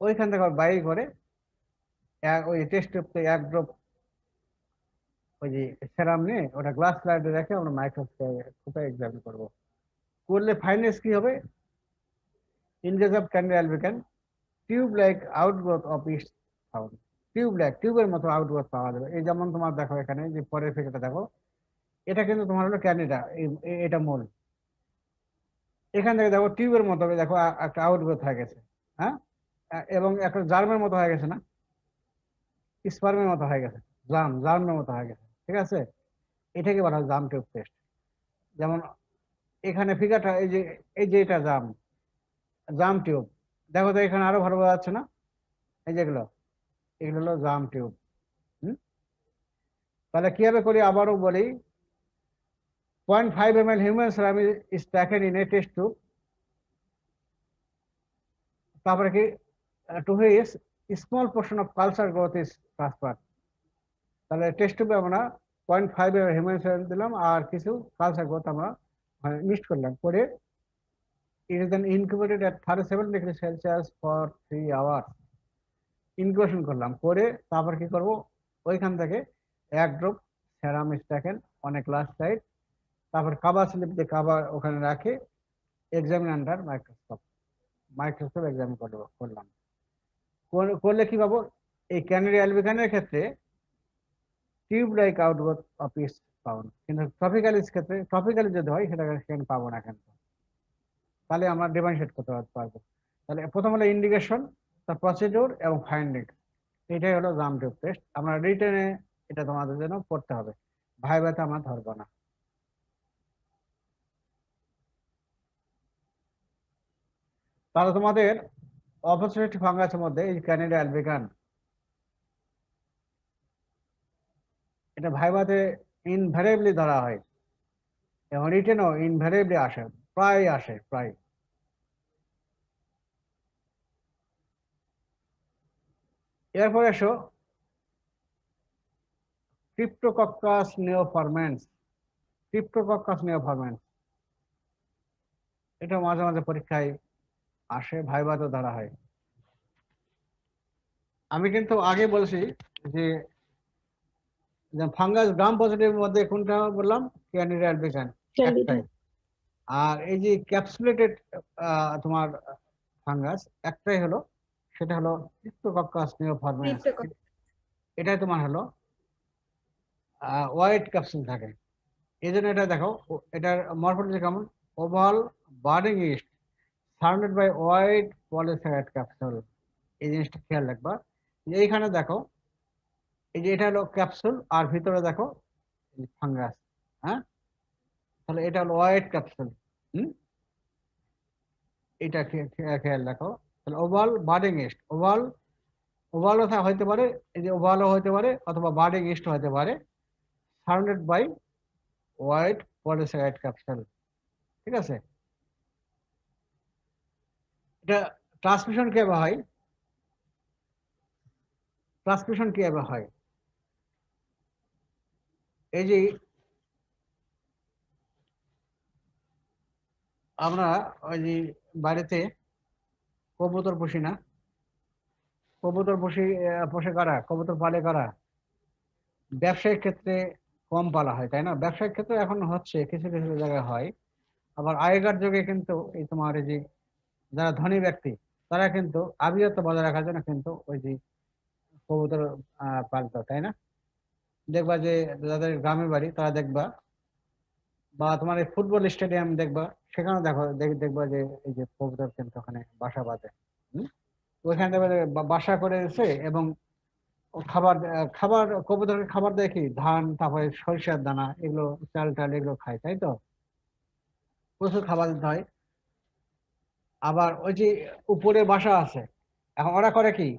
ওইখান থেকে বাইরে করে ওই টেস্ট টিউবতে 1 ড্রপ ওই যে সেরাম নিয়ে ওটা গ্লাস স্লাইডে রেখে আমরা মাইক্রোস্কোপে এক্সামিন করবো, করলে ফাইনেস কি হবে, in case of candida albicans tube like outgrowth of yeast found, টিউবের মতো আউটগ্রোথ পাওয়া যাবে। এই যেমন তোমার দেখো এখানে যে পরের ফিগারটা দেখো, এটা কিন্তু তোমার হলো ক্যান্ডিডা, এটা মূল, এখান থেকে দেখো টিউবের মতো দেখো একটা আউটগ্রোথ হয়ে গেছে। হ্যাঁ, এবং একটা জার্মের মতো হয়ে গেছে না, স্পার্মের মতো হয়ে গেছে, জার্মের মতো হয়ে গেছে, ঠিক আছে, এটাকে বলা হয় জাম টিউব টেস্ট। যেমন এখানে ফিগারটা এই যে এটা জাম টিউব, দেখো তো এখানে আরো ভালো বোঝা যাচ্ছে না, এই যেগুলো, এগুলো হলো জাম টিউব। তাহলে কিভাবে করি, আবারও বলি, 0.5 ml human serum is packed in a test tube, তারপরে কি, to which small portion of culture growth is transfer. তাহলে টেস্ট টিউবে আমরা 0.5 ml হিউম্যান সেরাম দিলাম, আর কিছু কালচার গ্রোথ আমরা মিক্সড করলাম, করে it is then incubated at 37°C for 3 hours, incubation করলাম, করে তারপর কি করব, ওইখান থেকে 1 drop serum taken on a glass slide, তারপর কাভার স্লিপ দিয়ে কাভার ওখানে রাখে, examine under microscope, microscope examine করলাম, করলে কি পাবো? এই ক্যানারিয়া অ্যালবিকানের ক্ষেত্রে tube like outgrowth of its found, কিন্তু ট্রপিক্যালিস ক্ষেত্রে, ট্রপিক্যালি যদি হয় সেখানে পাবো না কেন? তাহলে আমরা ডিফারেন্সিয়েট করতে পারবো। তাহলে প্রথম হলো ইন্ডিকেশন, তার প্রসিডিউর এবং ফাইন্ডিং, এটাই হলো জাম টিউব টেস্ট। আমরা রিটেনে এটা তোমাদের জন্য পড়তে হবে, ভাইভাতে আমরা ধরবো না। তাহলে তোমাদের অপরচুনিটি ফাঙ্গাসের মধ্যে এই ক্যানাডিয়া অ্যালবিকান, এটা ভাইভাতে ইনভ্যারিয়েবলি ধরা হয় এবং রিটেনও ইনভ্যারিয়েবলি আসে, প্রায় আসে, প্রায়। এরপর এসো ক্রিপ্টোকক্কাস নিওফরমেন্স। ক্রিপ্টোকক্কাস নিওফরমেন্স এটা মাঝে মাঝে পরীক্ষায় আসে, ভাইভাতে ধরা হয়। আমি কিন্তু আগে বলছি যে ফাঙ্গাস গ্রাম পজিটিভের মধ্যে কোনটা বললাম? ক্যানাডিয়া অ্যালবিকান একটাই। আর এই যে ক্যাপসুলেটেড তোমার ফাঙ্গাস একটাই হলো, সেটা হলো ক্রিপ্টোকক্কাস নিওফরমেন্স। এটাই তোমার হলো হোয়াইট ক্যাপসুল থাকে, এই জন্য এটা দেখো, এটার মরফোলজি কেমন? Oval budding yeast surrounded by white polysaccharide capsule. এই জিনিসটা খেয়াল রাখবা। এইখানে দেখো, এই যে এটা হলো ক্যাপসুল আর ভিতরে দেখো ফাঙ্গাস। হ্যাঁ, তাহলে এটা হলো হোয়াইট ক্যাপসুল। এটা খেয়াল রাখো। তাহলে ওভাল বার্ডিং ইস্ট, ওভালও হইতে পারে, এই যে ওভালও হইতে পারে অথবা বার্ডিং ইস্ট হইতে পারে, surrounded by white polysaccharide capsule. ঠিক আছে? এটা ট্রান্সমিশন কিভাবে হয়? ট্রান্সমিশন কিভাবে হয়? এই যে আমরা ওই যে বাড়িতে কবুতর পুষি না? কবুতর পোষে কারা? কবুতর পালে কারা? ব্যবসায়িক ক্ষেত্রে কম পালা হয়, তাই না? ব্যবসায়িক ক্ষেত্রে এখন হচ্ছে, কিছু কিছু জায়গায় হয়। আবার আগেকার যুগে কিন্তু এই তোমার এই যে যারা ধনী ব্যক্তি, তারা কিন্তু আভিজাত্য বজায় রাখার জন্য কিন্তু ওই যে কবুতর পালতো, তাই না? দেখবা যে যাদের গ্রামের বাড়ি তারা দেখবা, বা তোমার এই ফুটবল স্টেডিয়াম দেখবা, সেখানে দেখবা যে এই যে কবুতর কিন্তু ওখানে বাসা বাঁধে। ওইখানে দেখবা যে বাসা করেছে এবং খাবার খাবার কবুতরের খাবার দেখি ধান, তারপরে সরিষার দানা, এগুলো চাল টাল এগুলো খায়, তাই তো? প্রচুর খাবার দিতে হয়। আবার ওই যে উপরে বাসা আছে, এখন ওরা করে কি?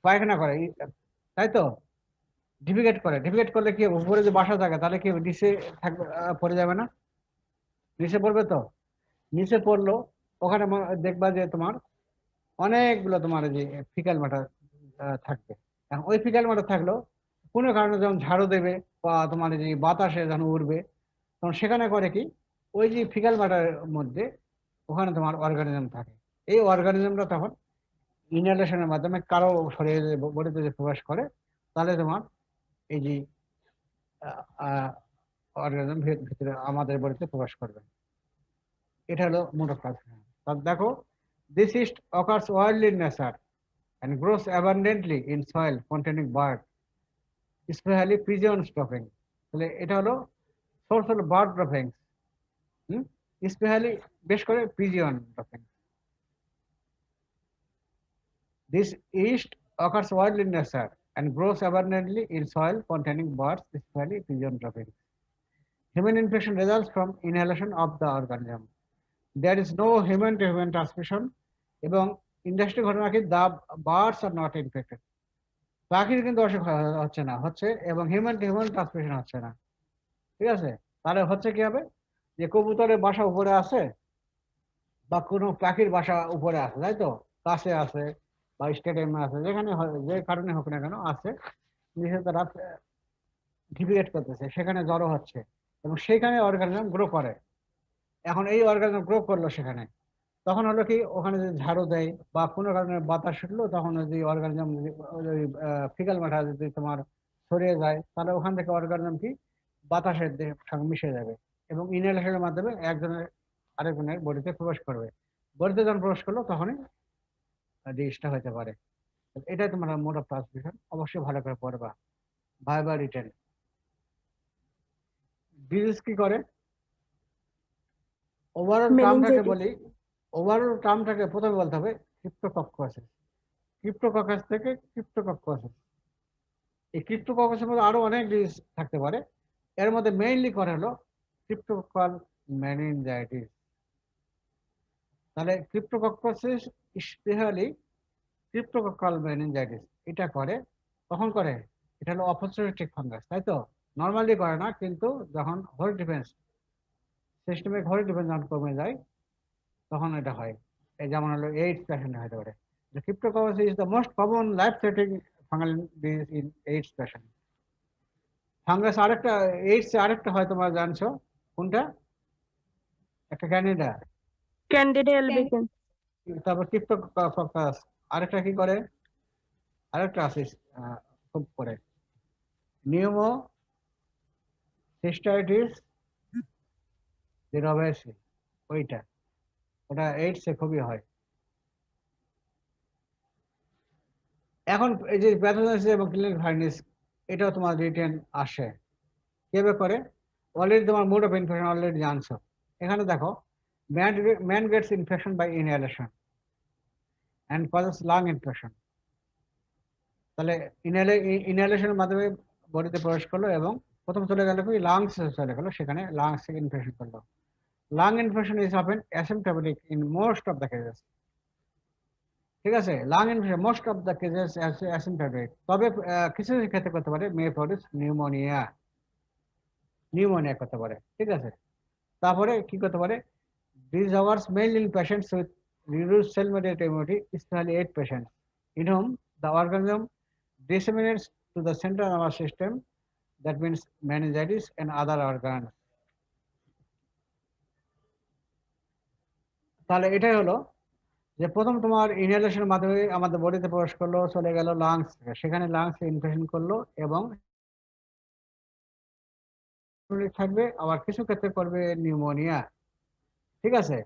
পায়খানা করে, তাই তো? ডিফিকেট করলে কি হবে? উপরে যে বাসা থাকে তাহলে কি নিচে থাকবে, পড়ে যাবে না? নিচে পড়বে তো। নিচে পড়লো, ওখানে দেখবা যে তোমার অনেকগুলো তোমার যে ফিকাল ম্যাটার থাকবে। এখন ওই ফিকাল ম্যাটার থাকলো কোনো কারণে যখন ঝাড়ু দেবে বা তোমার যে বাতাসে যখন উড়বে, তখন সেখানে করে কি, ওই যে ফিকাল ম্যাটারের মধ্যে ওখানে তোমার অর্গানিজম থাকে। এই অর্গানিজমটা তখন ইনহেলেশনের মাধ্যমে কারো শরীরে বডিতে যে প্রবেশ করে, তাহলে তোমার এই যে অর্গানিজম ভিতরে আমাদের বডিতে প্রবেশ করবে। এটা হলো মোট অফ কাজ। দেখো, this east occurs wildly in nature and grows abundantly in soil containing bird, especially pigeon stuffing. তাহলে এটা হলো সোর্স হলো বার্ড ড্রপিংস, স্পেশালি বেশ করে pigeon dropping. This yeast occurs widely in nature and grows abundantly in soil containing birds, especially pigeon droppings. Human infection results from inhalation of the organism. There is no human to human transmission এবং industry ঘটনা কি, the birds are not infected. পাখির কিন্তু অসুখ হচ্ছে না, হচ্ছে, এবং হিউম্যান টু হিউম্যান ট্রান্সমিশন হচ্ছে না। ঠিক আছে? তাহলে হচ্ছে কি হবে, যে কবুতরের বাসা উপরে আছে বা কোনো পাখির বাসা উপরে আছে, তাই তো? কাছে আছে বা স্টেডিয়ামে আছে, যেখানে যে কারণে হোক না কেন আছে, নিচে তারা ডিফিকেট করতেছে, সেখানে জড়ো হচ্ছে এবং সেখানে অর্গানিজম গ্রো করে। এখন এই অর্গানিজম গ্রো করলো সেখানে, তখন হলো কি, ওখানে যদি ঝাড়ু দেয় বা কোনো কারণে বাতাস ছুটলো, তখন যদি অর্গানিজম ফিকাল ম্যাটার যদি তোমার ছড়িয়ে যায়, তাহলে ওখান থেকে অর্গানিজম কি বাতাসের সঙ্গে মিশে যাবে এবং ইনহেলেশনের মাধ্যমে একজনের আরেকজনের বডিতে প্রবেশ করবে। বডিতে যখন প্রবেশ করলো, তখনই ডিসটা হতে পারে। এটাই তোমার মোড অফ ট্রান্সমিশন, অবশ্যই ভালো করে পড়বা ভাইবা রিটেন। ডিজিজ কি করে, ওভারঅল টার্মটাকে Meningitis. বলি, ওভারঅল টার্মটাকে প্রথমে বলতে হবে ক্রিপ্টোকক্কাসিস। ক্রিপ্টোকক্কাস থেকে ক্রিপ্টোকক্কাসিস, এই ক্রিপ্টোকক্কাসের মধ্যে আরো অনেক ডিজিজ থাকতে পারে, এর মধ্যে মেইনলি করে হলো ক্রিপ্টোকক্কাল মেনিনজাইটিস। তাহলে ক্রিপ্টোকক্কাসিস স্পেশালি ক্রিপ্টোকক্কাল মেনিনজাইটিস এটা করে, তখন করে এটা হলো অপরচুনিস্টিক ফাঙ্গাস, তাই তো? নর্মালি করে না, কিন্তু যখন whole defence systemic whole defence যখন কমে যায় তখন এটা হয়। এই যেমন হলো এইডস পেশেন্ট হতে পারে। The cryptococcosis is the most common life-threatening fungal disease in AIDS patient. Fungus আরেকটা, এইডস আরেকটা হয় তোমরা জানছো কোনটা? একটা ক্যানিডা, Candida albicans. তারপর ক্রিপ্টোকক্কাস, আরেকটা কি করে, আরেকটা আছে খুব করে নিউমো সিস্টাইটিস রবেসি, ওইটা, ওটা এইডস এ খুবই হয়। এখন এই যে প্যাথোজেনেসিস এবং ক্লিনিক্যাল ফাইন্ডিংস, এটাও তোমার রিটেন আসে কিভাবে করে, অলরেডি তোমার মোড অফ ইনফেকশন অলরেডি জানছো। এখানে দেখো, man gets infection by inhalation and causes lung infection. তাহলে ইনহেলেশনের মাধ্যমে বডিতে প্রবেশ করলো এবং প্রথম চলে গেল কি লাংস চলে গেল, সেখানে লাংস থেকে ইনফেকশন করলো। Lung infection is often asymptomatic in most of the cases. ঠিক আছে, lung infection most of the cases asymptomatic, তবে কিছু কিছু ক্ষেত্রে করতে পারে মে প্রডিউস নিউমোনিয়া, নিউমোনিয়া করতে পারে। ঠিক আছে, তারপরে কি করতে পারে, this occurs mainly in patients with reduced cell mediated immunity, especially AIDS patients, in whom the organism disseminates to the central nervous system, that means meningitis and other organs. তাহলে এটাই হলো যে প্রথম তোমার ইনহেলেশনের মাধ্যমে আমাদের বডিতে প্রবেশ করলো, চলে গেল লাংস, সেখানে লাংস ইনফেকশন করলো এবং থাকবে, আবার কিছু ক্ষেত্রে করবে নিউমোনিয়া। ঠিক আছে,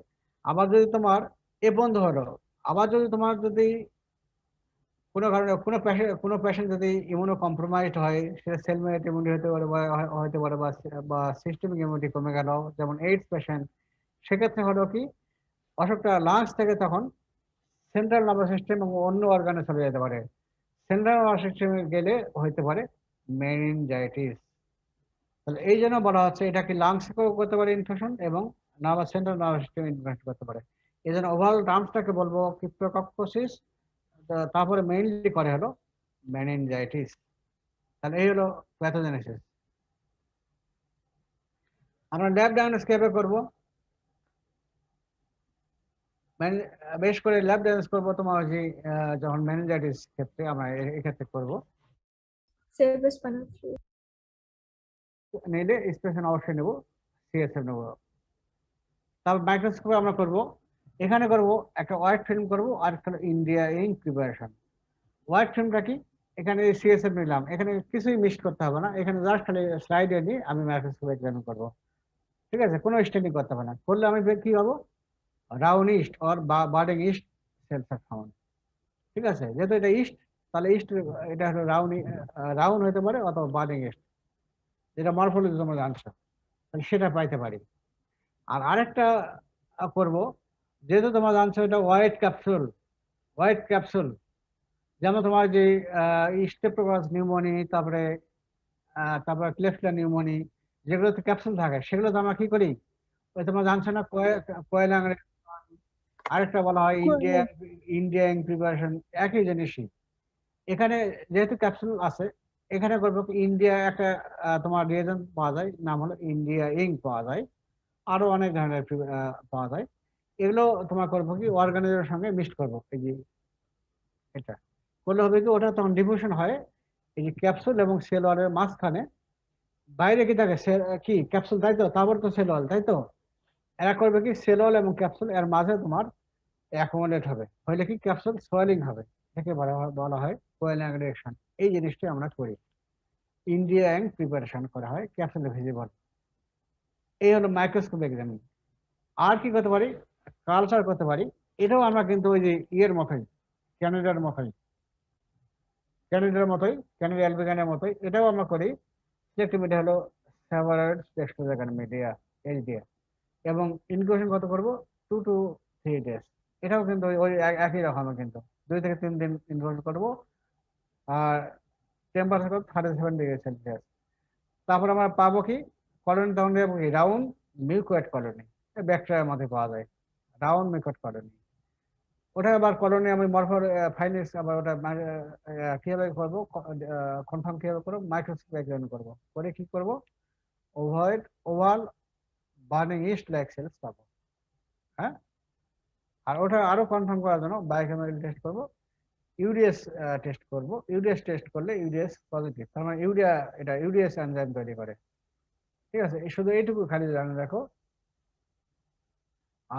আবার যদি তোমার এ বন্ধ হলো, আবার যদি তোমার যদি কোনো কারণে কোনো পেশেন্ট যদি ইমিউনো কম্প্রোমাইজড হয়, সেটা সেল মেডিয়েটেড ইমিউনিটি হতে পারে হতে পারে বা সিস্টেমিক ইমিউনিটি কমে গেল, যেমন এইডস পেশেন্ট, সেক্ষেত্রে হলো কি অসুখটা লাংস থেকে তখন সেন্ট্রাল নার্ভাস সিস্টেম এবং অন্য অর্গানে চলে যেতে পারে। সেন্ট্রাল নার্ভাস সিস্টেমে গেলে হতে পারে মেনিনজাইটিস। তাহলে এই জন্য বলা হচ্ছে এটা কি লাংস থেকেও করতে পারে ইনফেকশন এবং nervous central nervous system infect করতে পারে। এই জন্য ওভারঅল টার্মসটাকে বলবো ক্রিপ্টোকক্কোসিস, তারপরে মেইনলি করে হলো মেনিনজাইটিস। তাহলে এই হলো প্যাথোজেনেসিস। আমরা ল্যাব ডায়াগনোস কিভাবে করবো, বেশ করে ল্যাব ডায়াগনোস করবো তোমার যে যখন মেনিনজাইটিস ক্ষেত্রে আমরা এক্ষেত্রে করবো, Cerebrospinal fluid. নিলে স্পেশন অবশ্যই নেবো, সিএসএফ নেবো। তারপর মাইক্রোস্কোপে আমরা করব, এখানে করব একটা হোয়াইট ফিল্ম করব আর একটা ইন্ডিয়া ইঙ্ক প্রিপারেশন। হোয়াইট ফিল্মটা কি, এখানে সিএসএফ নিলাম, এখানে কিছুই মিক্স করতে হবে না, এখানে জাস্ট খালি স্লাইডে নিয়ে আমি মাইক্রোস্কোপে এক্সামিন করবো। ঠিক আছে, কোনো স্টেনিং করতে হবে না, করলে আমি কি পাবো, round yeast or budding yeast cells are found. ঠিক আছে, যেহেতু এটা ইস্ট, তাহলে ইস্ট এটা হলো রাউন্ড হতে পারে অথবা বার্ডিং ইস্ট, যেটা মরফোলজি তোমরা জানছো, তাহলে সেটা পাইতে পারি। আর আরেকটা করব, যেহেতু তোমরা জানছো এটা হোয়াইট ক্যাপসুল, হোয়াইট ক্যাপসুল, যেমন তোমার যে স্টেপ্টোককাস নিউমোনি, তারপরে ক্লেফলা নিউমোনি, যেগুলোতে ক্যাপসুল থাকে সেগুলো তো আমরা কি করি, ওই তোমরা জানছো না কোয়েলাঙ্গারে, আরেকটা বলা হয় ইন্ডিয়া প্রিপারেশন, একই জিনিসই। এখানে যেহেতু ক্যাপসুল আছে, এখানে করবো ইন্ডিয়া একটা তোমার রিয়েজেন্ট পাওয়া যায়, নাম হলো ইন্ডিয়া ইঙ্ক পাওয়া যায়, আরো অনেক ধরনের পাওয়া যায়। এগুলো তোমার করবো কি অর্গানিজের সঙ্গে মিক্সড করবো, এই যে এটা করলে হবে কি, ওটা তখন ডিফিউশন হয় এই যে ক্যাপসুল এবং সেল ওয়ালের মাঝখানে, বাইরে কি থাকে কি ক্যাপসুল, তাই তো, তারপর তো সেল ওয়াল, তাই তো। এরা করবে কি সেল ওয়াল এবং ক্যাপসুল এর মাঝে তোমার অ্যাকোমোডেট হবে, হইলে কি ক্যাপসুল সোয়েলিং হবে, এটাকে বলা হয় কোয়েলিং রিঅ্যাকশন। এই জিনিসটা আমরা করি, ইন্ডিয়া ইঙ্ক প্রিপারেশন করা হয় ক্যাপসুল ভিজিবল। এই হলো মাইক্রোস্কোপ এক্সামিন। আর কি করতে পারি, কালচার করতে পারি, এটাও আমরা কিন্তু ওই যে ইয়ের মতোই ক্যানিডার মতোই, ক্যানিডা অ্যালবিকানের মতোই এটাও আমরা করি। সিলেক্টিভ মিডিয়া হলো সেভারাল এক্সপোজার মিডিয়া এইচডিএ, এবং ইনকিউবেশন কত করব 2 to 3 days। এটাও কিন্তু ওই একই রকম, কিন্তু 2 থেকে 3 দিন ইনকিউবেশন করব, আর টেম্পারেচার 37°C। তারপর আমরা পাবো কি কলোনি, তখন দেবো কি রাউন্ড মিউকোয়েট কলোনি, ব্যাকটেরিয়ার মধ্যে পাওয়া যায় রাউন্ড মিউকোয়েট কলোনি। ওটা আবার কলোনি আমি মরফর ফাইনিস আবার ওটা কিভাবে করবো, কনফার্ম কিভাবে করবো, মাইক্রোস্কোপ এক্সামিন করবো, করে কি করব oval budding yeast like cells পাবো। হ্যাঁ, আর ওটা আরো কনফার্ম করার জন্য বায়োকেমিক্যাল টেস্ট করব, ইউডিএস টেস্ট করব। ইউডিএস টেস্ট করলে ইউডিএস পজিটিভ, তার মানে এটা ইউডিএস এনজাইম তৈরি করে। ঠিক আছে, শুধু এইটুকু খালি জানে রাখো।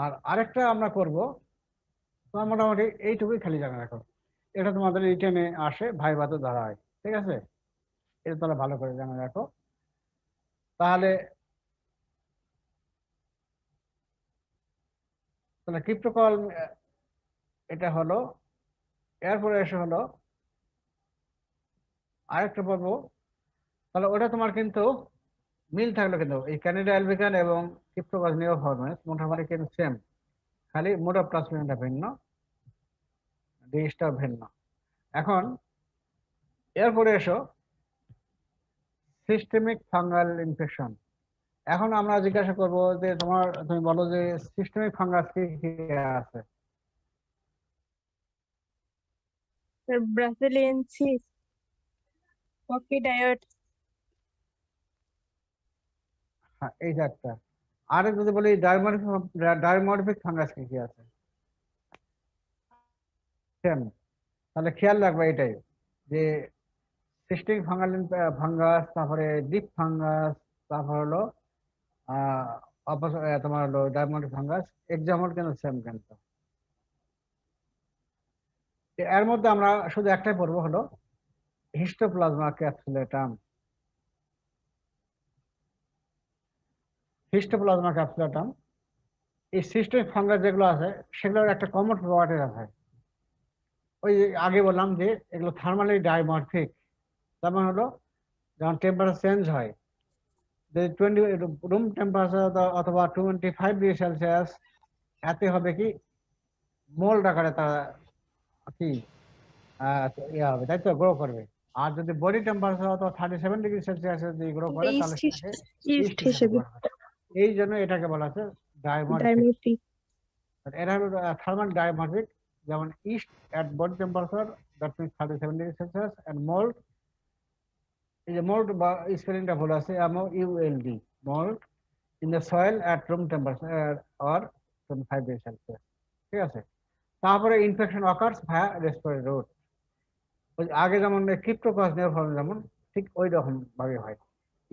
আর আরেকটা আমরা করব, তোমার মোটামুটি এইটুকুই খালি জানা রাখো। এটা তোমাদের রিটেনে আসে, ভাইভাতে ধরা হয়। ঠিক আছে, এটা তোমরা ভালো করে জানা রাখো। তাহলে ক্রিপ্টোকল এটা হলো। এরপরে এসে হলো আরেকটা পর্ব। তাহলে ওটা তোমার কিন্তু মিল থাকলো, কিন্তু এই ক্যানিডা অ্যালবিকান এবং ক্রিপ্টোকল নিওফর্মেস মোটামুটি কিন্তু সেম, খালি মোড অফ ট্রান্সমিশনটা ভিন্ন, ডিসটা ভিন্ন। এখন এরপরে এসো সিস্টেমিক ফাঙ্গাল ইনফেকশন। এখন আমরা জিজ্ঞাসা করব যে তুমি বলো যে সিস্টেমিক ফাঙ্গাস কি কি আছে। Brazilian cyst, Pokidiotes, হ্যাঁ, এই যে একটা। আর যদি বলি ডায়মরফিক ফাঙ্গাস কি কি আছে, সেম। তাহলে খেয়াল রাখবে এটাই যে সিস্টেমিক ফাঙ্গাস, তারপরে ডিপ ফাঙ্গাস, তারপর হলো তোমার হলো ডায়মন্ড ফাঙ্গাস, এক্সাম্পল কিন্তু সেম। কিন্তু এর মধ্যে আমরা শুধু একটাই পড়বো, হলো হিস্টোপ্লাজমা ক্যাপসুলেটাম। হিস্টোপ্লাজমা ক্যাপসুলেটাম, এই সিস্টেমিক ফাঙ্গাস যেগুলো আছে সেগুলোর একটা কমন প্রপার্টি আছে। ওই আগে বললাম যে এগুলো থার্মালি ডাইমরফিক, তার মানে হলো যখন টেম্পারেচার চেঞ্জ হয়, যে 20 রুম টেম্পারেচার অথবা 25°C, এতে হবে কি মোল্ড আকারে তারা কি ইয়ে হবে, তাই তো, গ্রো করবে। আর যদি বডি টেম্পারেচার অথবা 37°C যদি গ্রো করে তাহলে সেটাকে yeast হিসেবে এই জন্য এটাকে বলা হচ্ছে ডাইমরফিক। dimorphic, এরা হলো থার্মাল ডাইমরফিক, যেমন east at body temperature that means 37°C, and mold, এই যে মোল্ড বা স্পেলিংটা ভুল আছে, MOULD, mold in the soil at room temperature or 25°C। ঠিক আছে, তারপরে ইনফেকশন অকার্স ভায়া রেসপিরেটরি রুট। ওই আগে যেমন ক্রিপ্টোকস নিওফর্ম যেমন ঠিক ওই রকম ভাবে হয়।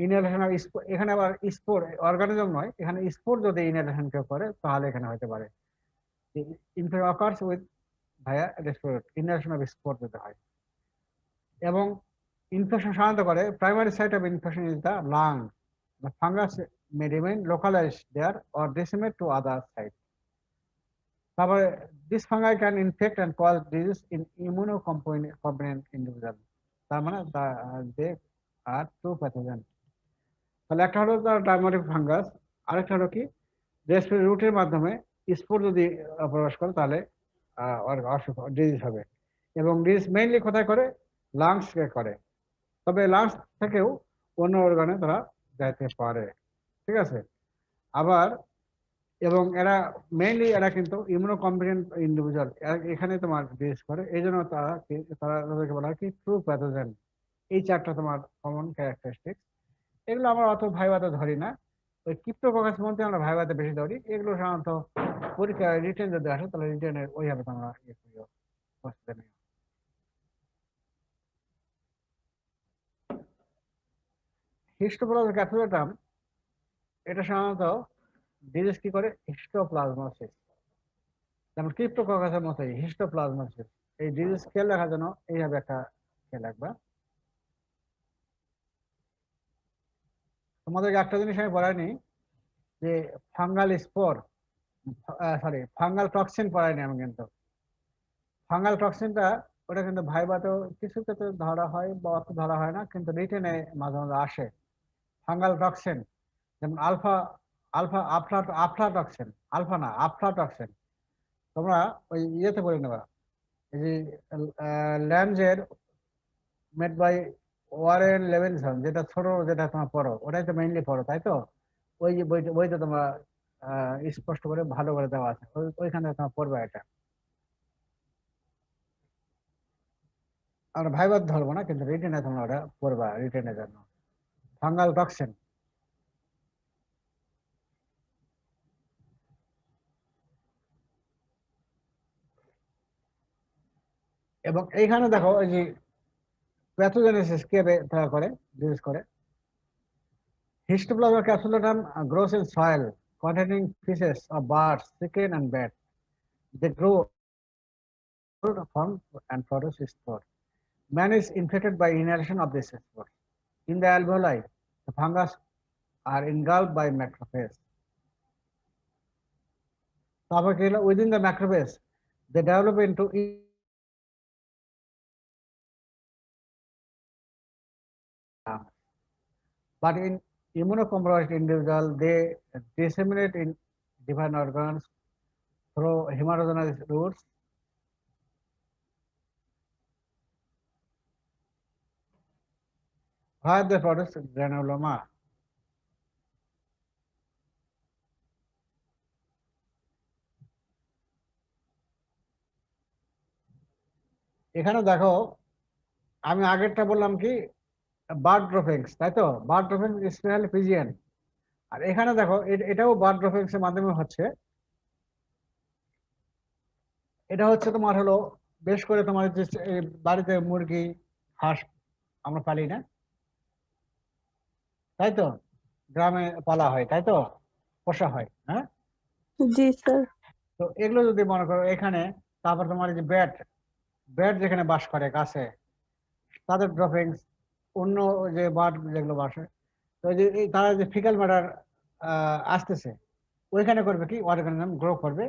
ইনহেলেশন অফ স্পোর, এখানে আবার স্পোর অর্গানিজম নয়, এখানে স্পোর যদি ইনহেলেশন কেউ করে তাহলে এখানে হতে পারে। Infection occurs with via respiratory, inhalation of spore যদি হয়। এবং ইনফেকশন সাধারণত করে primary site of infection is the lung, the fungus may remain localized there or disseminate to other sites। তারপরে this fungi can infect and cause disease in immunocompetent individual, তার মানে they are true pathogen। তাহলে একটা হলো তার ডাইমোরিক fungus, আরেকটা হলো কি রেসপিরেটরি রুটের মাধ্যমে স্পোর যদি প্রবেশ করে তাহলে অসুখ ডিজিজ হবে। এবং ডিজিজ মেইনলি কোথায় করে, লাংস কে করে, তবে লাংস থেকেও অন্য অর্গানে তারা যাইতে পারে। ঠিক আছে, আবার এবং এরা মেইনলি এরা কিন্তু ইমিউনোকম্পিটেন্ট ইন্ডিভিজুয়াল, এখানে তোমার ডিজিজ করে, এই জন্য তাদেরকে বলা হয় কি ট্রু প্যাথোজেন। এই চারটা তোমার কমন ক্যারেক্টারিস্টিক। এগুলো আমরা অত ভাইভাতে ধরি না, ওই ক্রিপ্টোককাস মধ্যে আমরা ভাইভাতে বেশি ধরি। এগুলো সাধারণত পরীক্ষা রিটেন যদি আসে তাহলে রিটেনের ওইভাবে তোমরা ইয়ে করিও, প্রস্তুতি নিও। হিস্টোপ্লাজমা ক্যাপসুলেটাম, এটা সাধারণত ডিজিজ কি করে, হিস্টোপ্লাজমোসিস, যেমন ক্রিপ্টোককাসের মতোই হিস্টোপ্লাজমোসিস। এই ডিজিজ খেয়াল রাখার জন্য এইভাবে একটা খেয়াল রাখবা। তোমাদেরকে একটা জিনিস আমি বলাইনি যে ফাঙ্গাল স্পোর, ফাঙ্গাল টক্সিন পড়াইনি আমি, কিন্তু ফাঙ্গাল টক্সিনটা ওটা কিন্তু ভাইবাতেও কিছু ক্ষেত্রে ধরা হয় বা অত ধরা হয় না, কিন্তু রিটেনে মাঝে মাঝে আসে ফাঙ্গাল টক্সিন। যেমন আলফা আলফা আফলাটক্সিন, আলফা না আফলাটক্সিন। তোমরা ওই ইয়েতে পড়ে নেবা, এই যে ল্যান্ডের মেড বাই ওয়ারেন লেভিনসন, যেটা ছোট, যেটা তোমার পড়ো, ওটাই তো মেইনলি পড়ো, তাই তো? ওই যে বইটা তোমরা স্পষ্ট করে ভালো করে দেওয়া আছে, ওইখানে তোমার পড়বা এটা। আর ভাইবার ধরবো না, কিন্তু রিটেনে তোমরা ওটা পড়বা রিটেনের জন্য। Fungal toxin. এবং এইখানে দেখো এই যে প্যাথোজেনেসিস কে করে ডিউস করে। Histoplasma capsulatum grows in soil containing feces of birds, chicken and bat. They grow from and produce spore. Man is infected by inhalation of this spore. In the alveoli, the fungus are engulfed by macrophage. Within the macrophage, they develop into but in immunocompromised individual, they disseminate in different organs through hematogenous routes. Where they produce granuloma. এখানে দেখো আমি আগেরটা বললাম কি bird ড্রপিংস, তাই তো? Bird ড্রপিংস specially পিজিএন। আর এখানে দেখো এটাও বার্ড ড্রপিংস এর মাধ্যমে হচ্ছে। এটা হচ্ছে তোমার হলো বেশ করে তোমার যে বাড়িতে মুরগি হাঁস আমরা পালি না, তাই তো? গ্রামে পালা হয়, তাই তো? পোষা হয়, হ্যাঁ। জি স্যার। তো এগুলো যদি মনে করো এখানে, তারপর তোমার যে ব্যাট ব্যাট যেখানে বাস করে গাছে, তাদের ড্রপিংস, অন্য যে বার্ড যেগুলো বাসে, তো যে তারা যে ফিকাল ম্যাটার আসতেছে, ওইখানে করবে কি অর্গানিজম গ্রো করবে।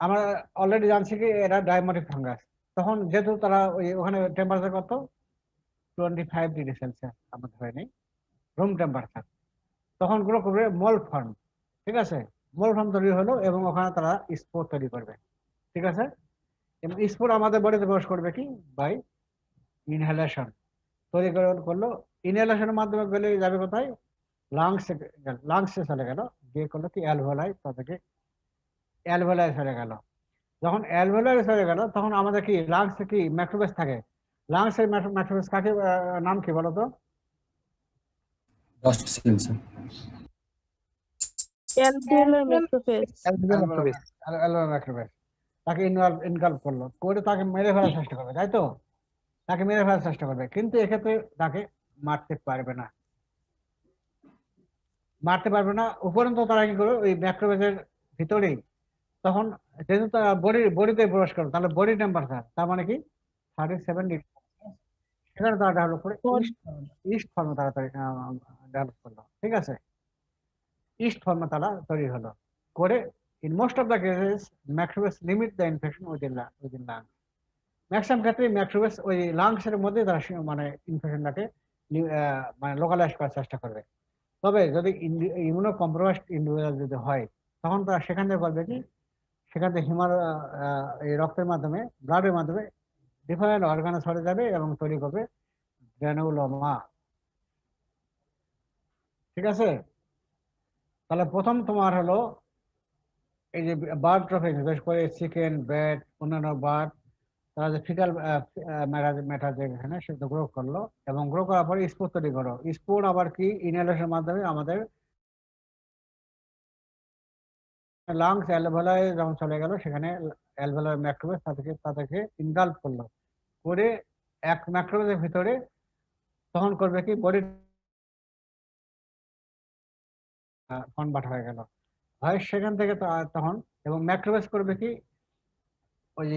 আমরা অলরেডি জানছি কি এরা ডাইমোটিক ফাঙ্গাস। তখন যেহেতু তারা ওখানে টেম্পারেচার কত 25°C আমরা ধরে নিই রুম টেম্পারেচার, তখন গ্রো করবে মোল ফর্ম। ঠিক আছে, মোল ফর্ম তৈরি হলো এবং ওখানে তারা স্পোর তৈরি করবে। ঠিক আছে, এবং স্পোর আমাদের বডিতে প্রবেশ করবে কি বাই ইনহেলেশন। তৈরি করলো ইনহেলেশনের মাধ্যমে গেলে যাবে কোথায়? লাংসে চলে গেল, গিয়ে করলো কি অ্যালভেওলাই, তাদেরকে অ্যালভেওলাই চলে গেল। যখন অ্যালভেওলাই চলে গেল তখন আমাদের কি লাংসে কি ম্যাক্রোফেজ থাকে। লাংসের ম্যাক্রোফেজ কাকে নাম কি বলো তো? Alveolar macrophage. অ্যালভেওলার ম্যাক্রোফেজ তাকে ইনভলভ করলো, করে তাকে মেরে ফেলার চেষ্টা করবে, তাই তো? তাকে মেরে ফেলার চেষ্টা করবে, কিন্তু এক্ষেত্রে তাকে মারতে পারবে না, উপরন্ত তারা কি করবে ওই ম্যাক্রোফেজের ভিতরেই। তখন যেহেতু তারা বডিতে প্রবেশ করবে, তাহলে বডি টেম্পারেচার তার মানে কি 37°। সেখানে তারা ডেভেলপ করে ইস্ট ফর্মে তারা ডেভেলপ করলো। ঠিক আছে, ইস্ট ফর্মে তারা তৈরি হলো করে। In most of the cases macrophage limit the infection within lungs. Maximum ক্ষেত্রে ম্যাক্রোফেজ ওই লাংসের মধ্যে তারা মানে ইনফেকশনটাকে মানে লোকালাইজ করার চেষ্টা করবে। তবে যদি ইমিউনো কম্প্রোমাইজড ইন্ডিভিজুয়াল যদি হয়, তখন তারা সেখান থেকে করবে কি, সেখান থেকে এই রক্তের মাধ্যমে, ব্লাডের মাধ্যমে ডিফারেন্ট অর্গানে ছড়ে যাবে এবং তৈরি করবে গ্র্যানুলোমা। ঠিক আছে, তাহলে প্রথম তোমার হলো এই যে বার্ড ট্রফিং, বিশেষ করে চিকেন, ব্যাট, অন্যান্য বার্ড, তারা যে ফিকাল ম্যাটার যেখানে সেটা গ্রো করলো এবং গ্রো করার পরে স্পোর তৈরি করো। স্পোর আবার কি ইনহেলেশনের মাধ্যমে আমাদের লাংস অ্যালভেওলাই যখন চলে গেল, সেখানে অ্যালভেওলাই ম্যাক্রোফেজ তাদেরকে ইনগালভ করলো, করে এক ম্যাক্রোফেজের ভিতরে তখন করবে কি বডি কনভার্ট হয়ে গেল হয় সেখান থেকে তখন, এবং ম্যাক্রোফেজ করবে কি ওই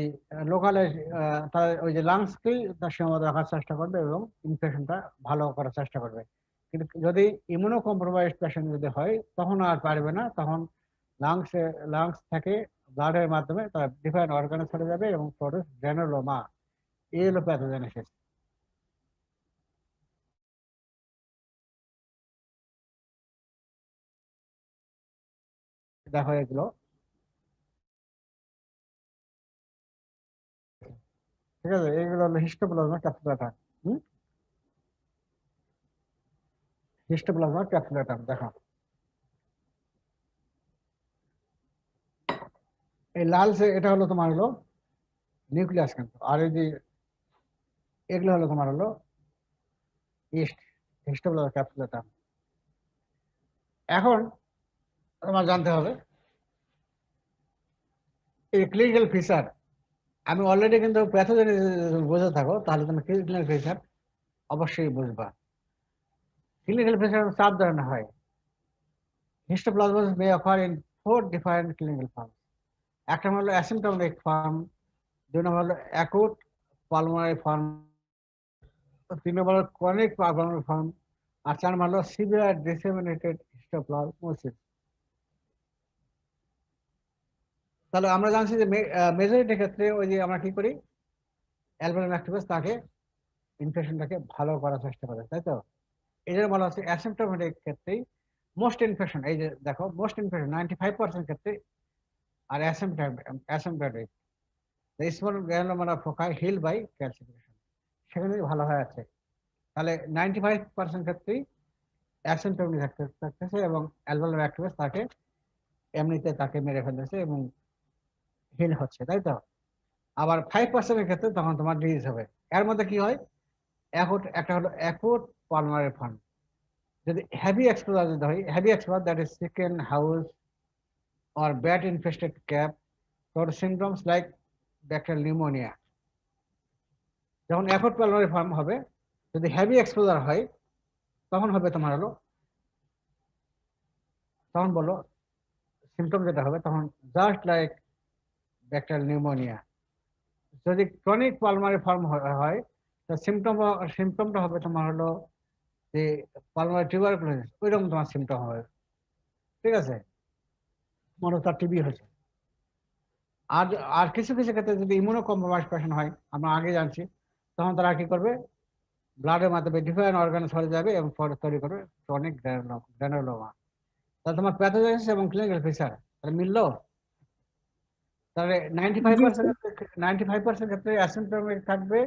লোকালে তার ওই যে লাংসকেই তার সীমাবদ্ধ রাখার চেষ্টা করবে এবং ইনফেকশনটা ভালো করার চেষ্টা করবে। কিন্তু যদি ইমিউনো কম্প্রোমাইজড পেশেন্ট যদি হয়, তখন আর পারবে না, তখন লাংস থেকে ব্লাডের মাধ্যমে তারা ডিফারেন্ট অর্গানে ছড়ে যাবে এবং প্রডিউস গ্রানুলোমা। এই হলো প্যাথোজেনেসিস। দেখো এগুলো, ঠিক আছে, এগুলো হলো হিস্টোপ্লাজমা ক্যাপসুলেটাম। হিস্টোপ্লাজমা ক্যাপসুলেটাম দেখো, এই লাল এটা হলো তোমার হলো নিউক্লিয়াস, কিন্তু আর এই যে এগুলো হলো তোমার হলো ইস্ট, হিস্টোপ্লাজমা ক্যাপসুলেটাম। এখন তোমার জানতে হবে এই ক্লিনিক্যাল ফিচার। আমি অলরেডি কিন্তু প্যাথোজেনেসিস বুঝে থাকো তাহলে তুমি ক্লিনিক্যাল ফিচার অবশ্যই বুঝবা। ক্লিনিক্যাল ফিচার 4 ধরনের হয়। Histoplasmosis May occur in 4 different clinical form. একটা হলো অ্যাসিম্পটোমেটিক ফর্ম, 2 নম্বর হলো অ্যাকুট পালমোনারি ফর্ম, 3 নম্বর হলো ক্রনিক পালমোনারি ফর্ম, আর 4 নম্বর হলো সিভিয়ার ডিসেমিনেটেড হিস্টোপ্লাজমোসিস। তাহলে আমরা জানছি যে মেজরিটির ক্ষেত্রে ওই যে আমরা কি করি, অ্যালবেনিয়াম অ্যাক্টিভাস তাকে ইনফেকশনটাকে ভালো করার চেষ্টা করে, তাই তো? এই জন্য বলা হচ্ছে অ্যাসিম্পটোমেটিক ক্ষেত্রেই মোস্ট ইনফেকশন, এই যে দেখো মোস্ট ইনফেকশন 95% ক্ষেত্রে, আর asymptomatic small granuloma foci heal by calcification, সেখানে ভালো হয়ে আছে। তাহলে 95% ক্ষেত্রেই অ্যাসিম্পটোমেটিক থাকতেছে এবং অ্যালবেনিয়াম অ্যাক্টিভাস তাকে এমনিতে তাকে মেরে ফেলতেছে এবং হিল হচ্ছে, তাই তো? আবার 5% ক্ষেত্রে তখন তোমার ডিজিজ হবে। এর মধ্যে কি হয়, একটা হলো অ্যাকুট পালমোনারি ফর্ম। যদি হেভি এক্সপোজার যদি হয়, heavy exposure that is chicken house or bat infested cap for symptoms like bacterial pneumonia. যখন অ্যাকুট পালমোনারি ফর্ম হবে, যদি হেভি এক্সপোজার হয় তখন হবে তোমার হলো, তখন বলো সিমটম যেটা হবে তখন জাস্ট লাইক ব্যাকটেরিয়াল নিউমোনিয়া। যদি ক্রনিক পালমোনারি ফর্ম হয় তো সিমটমটা হবে তোমার হলো যে পালমোনারি টিউবারকুলোসিস, ওইরকম তোমার সিমটম হবে, ঠিক আছে, মনে তার টিবি হয়েছে। আর আর কিছু কিছু ক্ষেত্রে যদি ইমিউনো কম্প্রোমাইজ পেশেন্ট হয়, আমরা আগে জানছি, তখন তারা কি করবে, ব্লাডের মাধ্যমে ডিফারেন্ট অর্গানে ছড়ে যাবে এবং পরে তৈরি করবে ক্রনিক গ্রানুলোমা। তাহলে তোমার প্যাথোজেনেসিস এবং ক্লিনিক্যাল ফিচার তাহলে মিললো। তাহলে 95% ক্ষেত্রে অ্যাসিম্পটোমেটিক থাকবে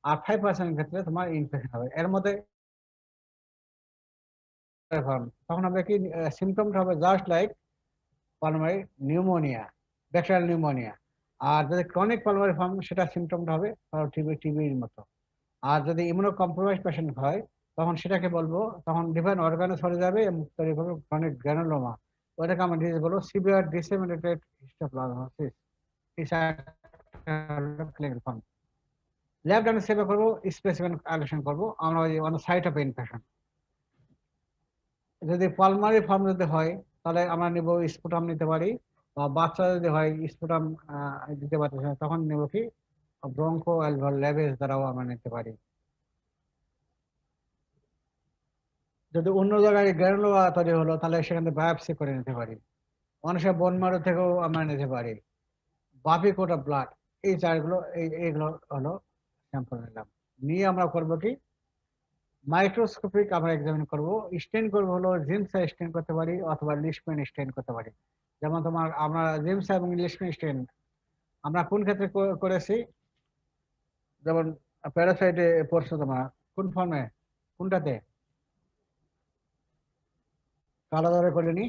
আর 5% ক্ষেত্রে তোমার ইনফেকশন হবে। এর মধ্যে তখন হবে কি, সিমটমটা হবে just like pulmonary pneumonia, bacterial pneumonia. আর যদি ক্রনিক পালমোনারি ফর্ম, সেটা সিমটমটা হবে টিবির মতো। আর যদি ইমিউনো কম্প্রোমাইজ পেশেন্ট হয় তখন সেটাকে বলবো, তখন ডিফারেন্ট অর্গানে ছড়ে যাবে এবং তৈরি করবে ক্রনিক গ্রানুলোমা। ওটাকে আমরা ডিজিজ বলবো severe disseminated histoplasmosis. Clinical form. Lab data save করবো, স্পেসিমেন কালেকশন করবো আমরা ওই অন সাইট অফ ইনফেকশন। যদি পালমারি ফর্ম যদি হয় তাহলে আমরা নিব স্পুটাম নিতে পারি, বা বাচ্চা যদি হয় স্পুটাম দিতে পারতেছে না, তখন নেব কি ব্রঙ্কো অ্যালভার ল্যাবেজ দ্বারাও আমরা নিতে পারি। যদি অন্য জায়গায় গ্রানুলোমা তৈরি হলো তাহলে সেখানে বায়োপসি করে নিতে পারি। মানুষের বোন মারো থেকেও আমরা নিতে পারি। বাফি কোটা ব্লাড, এই চারগুলো এইগুলো হলো স্যাম্পল নিলাম, নিয়ে আমরা করবো কি মাইক্রোস্কোপিক আমরা এক্সামিন করবো। স্টেন করবো হলো জিমসা স্টেন করতে পারি অথবা লিশম্যান স্টেন করতে পারি। যেমন তোমার আমরা জিমসা এবং লিশম্যান স্টেন আমরা কোন ক্ষেত্রে করেছি, যেমন প্যারাসাইটে পড়ছো তোমার কোন ফর্মে, কোনটাতে কালো দরে করিনি,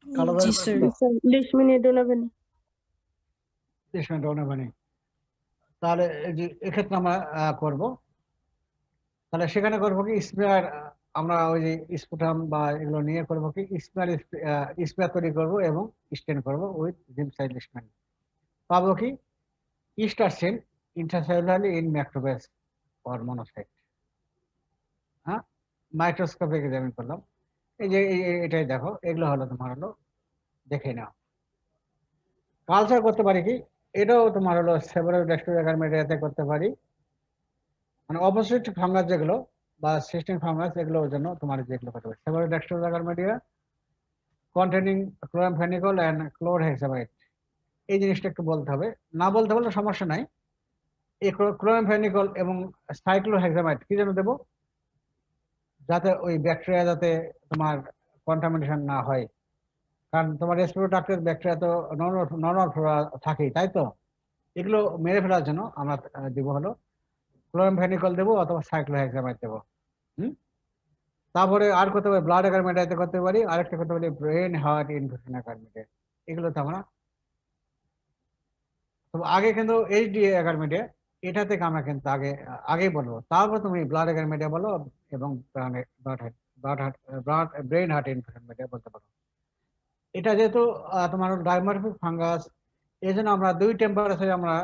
কালো দরে লিশমিনি ডোনাভেনি। লিশম্যান ডোনাভানি। তাহলে এক্ষেত্রে আমরা করব, তাহলে সেখানে করবো কি স্পেয়ার, আমরা ওই যে স্পুটাম বা এগুলো নিয়ে করবো কি স্পেয়ার তৈরি করবো এবং স্টেন করবো উইথ জিমসাইড লিশম্যান। পাবো কি ইস্টারসেন ইন্ট্রাসেলুলারলি ইন ম্যাক্রোবেস অর মনোসাইট। হ্যাঁ, মাইক্রোস্কোপিক এক্সামিন করলাম, এই যে এটাই দেখো, এগুলো হলো তোমার হলো দেখে নাও। কালচার করতে পারি কি, এটাও তোমার হলো সেভারাল ব্যাকটেরিয়াতে করতে পারি, মানে অপোজিট ফাঙ্গাস যেগুলো বা সিস্টেম ফাঙ্গাস এগুলোর জন্য তোমার যেগুলো করতে পারি several bacteria containing chloramphenicol and chlorhexidine. এই জিনিসটা একটু বলতে হবে, না বলতে বললে সমস্যা নাই। এই ক্লোরামফেনিকল এবং সাইক্লোহেক্সামাইড কি জন্য দেবো? যাতে ওই ব্যাকটেরিয়া যাতে তোমার কন্টামিনেশন না হয়, কারণ তোমার রেসপিরেটর ব্যাকটেরিয়া তো নর্মাল ফ্লোরা থাকেই, তাই তো? এগুলো মেরে ফেলার জন্য আমরা দিব হলো ক্লোরামফেনিকল দেবো অথবা সাইক্লোহেক্সামাইড দেবো। তারপরে আর করতে পারি ব্লাড অ্যাকারমেটাইতে করতে পারি, আরেকটা করতে পারি ব্রেন হার্ট ইনফেকশন অ্যাকারমেটে। এগুলো তো আমরা তো আগে কিন্তু এইচডি অ্যাকারমেটে এটা থেকে আমরা কিন্তু আগেই বলবো, তারপর তুমি ব্লাড অ্যাকারমেটে বলো এবং ব্রেন হার্ট ইনফেকশন বলতে পারো। এটা যেহেতু তোমার ডাইমরফিক ফাঙ্গাস, এই জন্য আমরা 2 টেম্পারেচারে আমরা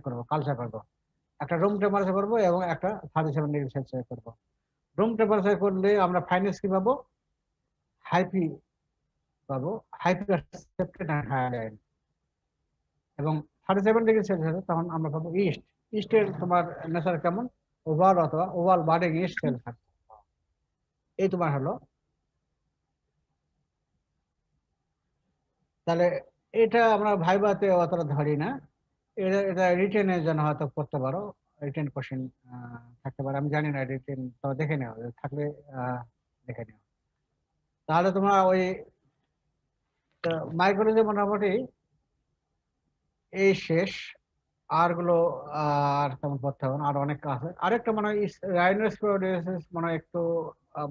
করবো, কালচার করবো। একটা রুম টেম্পারেচার করবো এবং একটা 37 ডিগ্রি সেলসিয়াস করবো। রুম টেম্পারেচার করলে আমরা ফাইনাস কি পাবো? হাইপি পাবো, এবং 37 ডিগ্রি সেলসিয়াস তখন আমরা পাবো ইস্ট। ইস্টের তোমার নেচার কেমন? ওভাল অথবা ওভাল বার্ডিং ইস্ট সেল থাকবে। এই তোমার হলো। তাহলে এটা আমরা ভাইবাতে অতটা ধরি না, এটা রিটেনের জন্য হয়তো করতে পারো, রিটেন কোশ্চেন থাকতে পারে, আমি জানি না রিটেন, তো দেখে নেও থাকলে দেখে নেও। তাহলে তোমরা ওই মাইক্রোলজি মোটামুটি এই শেষ, আর গুলো আর তেমন পড়তে হবে না, আর অনেক আছে। আরেকটা মনে হয় রাইনোস্পোরিয়াসিস মনে হয় একটু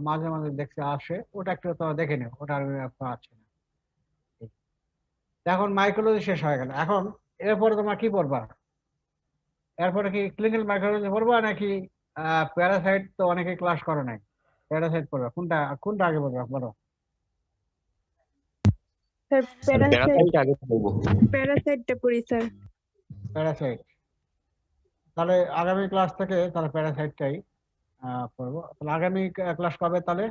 মাঝে মাঝে দেখতে আসে, ওটা একটু তো দেখে নিও, ওটা আমি পাচ্ছি না। এখন মাইক্রোলজি শেষ হয়ে গেল, এখন এরপরে তোমরা কি পড়বা? এরপরে কি ক্লিনিক্যাল মাইক্রোলজি পড়বা নাকি প্যারাসাইট? তো অনেকে ক্লাস করে নাই, প্যারাসাইট পড়বা, কোনটা আগে পড়বা বলো? স্যার প্যারাসাইট আগে পড়বো। প্যারাসাইটটা পড়ি স্যার। প্যারাসাইট, তাহলে আগামী ক্লাস থেকে তাহলে প্যারাসাইটটাই পড়বো। তাহলে আগামী ক্লাস কবে তাহলে?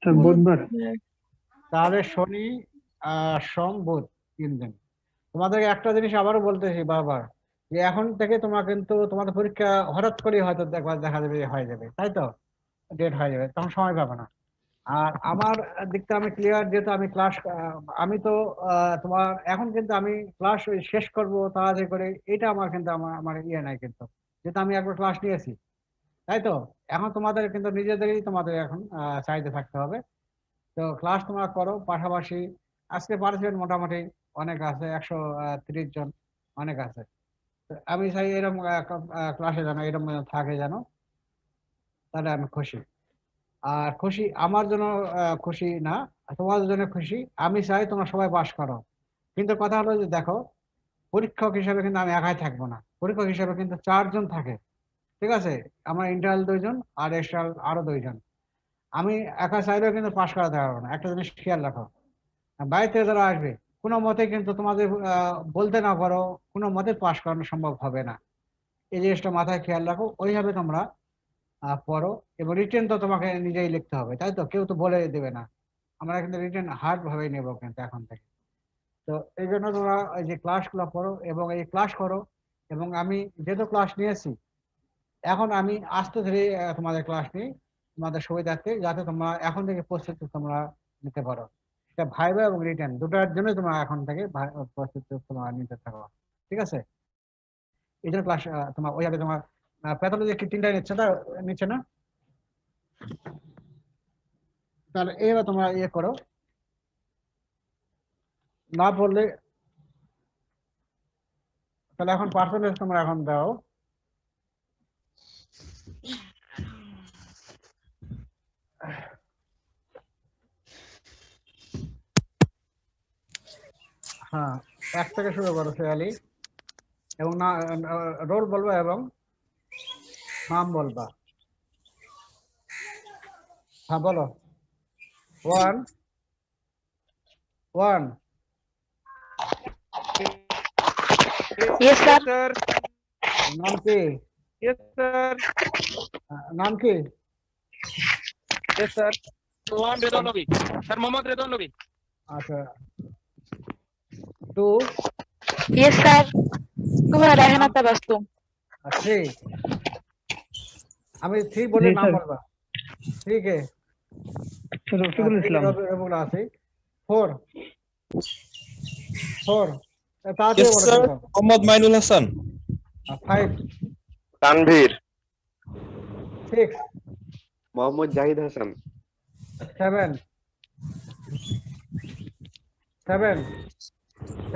স্যার বুধবার। তাহলে শনি সোম বুধ 3 দিন। তোমাদেরকে একটা জিনিস আবারও বলতেছি বারবার, যে এখন থেকে তোমরা কিন্তু তোমাদের পরীক্ষা হঠাৎ করে হয়তো দেখা যাবে হয়ে যাবে, তাই তো? ডেট হয়ে যাবে, তখন সময় পাবে না। আর আমার দিকটা আমি ক্লিয়ার, যেহেতু আমি ক্লাস আমি তো তোমার এখন কিন্তু আমি ক্লাস শেষ করবো তাড়াতাড়ি করে, এটা আমার কিন্তু আমার নাই কিন্তু, যেহেতু আমি একবার ক্লাস নিয়েছি, তাই তো? এখন তোমাদের কিন্তু নিজেদেরই তোমাদের এখন চাইতে থাকতে হবে। তো ক্লাস তোমরা করো, পাশাপাশি আজকে পার্টিসিপেন্ট মোটামুটি অনেক আছে, 130 জন অনেক আছে। তো আমি চাই এরকম ক্লাসে যেন এরকম থাকে যেন, তাহলে আমি খুশি। আর খুশি আমার জন্য খুশি না, তোমাদের জন্য খুশি। আমি চাই তোমরা সবাই পাস করো, কিন্তু কথা হলো যে দেখো, পরীক্ষক হিসেবে কিন্তু আমি একাই থাকবো না, পরীক্ষক হিসেবে কিন্তু 4 জন থাকে, ঠিক আছে? আমার ইন্টারনাল 2 জন আর এক্সটার্নাল আরো 2 জন। আমি একা চাইলেও কিন্তু পাস করাতে পারবো না, একটা জিনিস খেয়াল রাখো। বাইরে থেকে যারা আসবে কোনো মতে কিন্তু তোমাদের বলতে না পারো, কোনো মতে পাস করানো সম্ভব হবে না। এই জিনিসটা মাথায় খেয়াল রাখো, ওইভাবে তোমরা পড়ো। এবং রিটেন তো তোমাকে নিজেই লিখতে হবে, তাই তো? কেউ তো বলে দেবে না, আমরা কিন্তু রিটেন হার্ড ভাবে নেবো কিন্তু এখন থেকে। তো এই জন্য তোমরা এই যে ক্লাসগুলো পড়ো এবং এই ক্লাস করো। এবং আমি যেহেতু ক্লাস নিয়েছি, এখন আমি আস্তে ধীরে তোমাদের ক্লাস নিই, তোমাদের সুবিধার্থে, যাতে তোমরা এখন থেকে প্রস্তুতি তোমরা নিতে পারো। এটা ভাইবা এবং রিটেন দুটার জন্য তোমরা এখন থেকে প্রস্তুতি তোমরা নিতে থাকো, ঠিক আছে? এই জন্য ক্লাস তোমার ওইভাবে তোমার প্যাথোলজি 3টা নিচ্ছে না? তাহলে এবার তোমরা করো, না পড়লে তাহলে এখন পার্সেন্টেজ তোমরা এখন দাও। হ্যাঁ, 1 থেকে শুরু করো শেয়ালি, এবং না রোল বলবা এবং নাম বলবা। হ্যাঁ বলো। 1 Yes, sir. নাম কি? Yes, sir. নাম কি? Yes, sir. Mohammad Redolovi. Sir, Mohammad Redolovi. আচ্ছা। 2 Yes, sir. Kumar Rahana Tabastu. 3 আমি 3 বলে জি, নাম স্যার। বলবা। 3 কে? স্যার রফিকুল ইসলাম। রফিকুল আছে 4 তাড়াতাড়ি Yes, বলো sir. সব। Muhammad Mainul Hassan. 5 Tanvir 6 Mohammad Zahid Hasan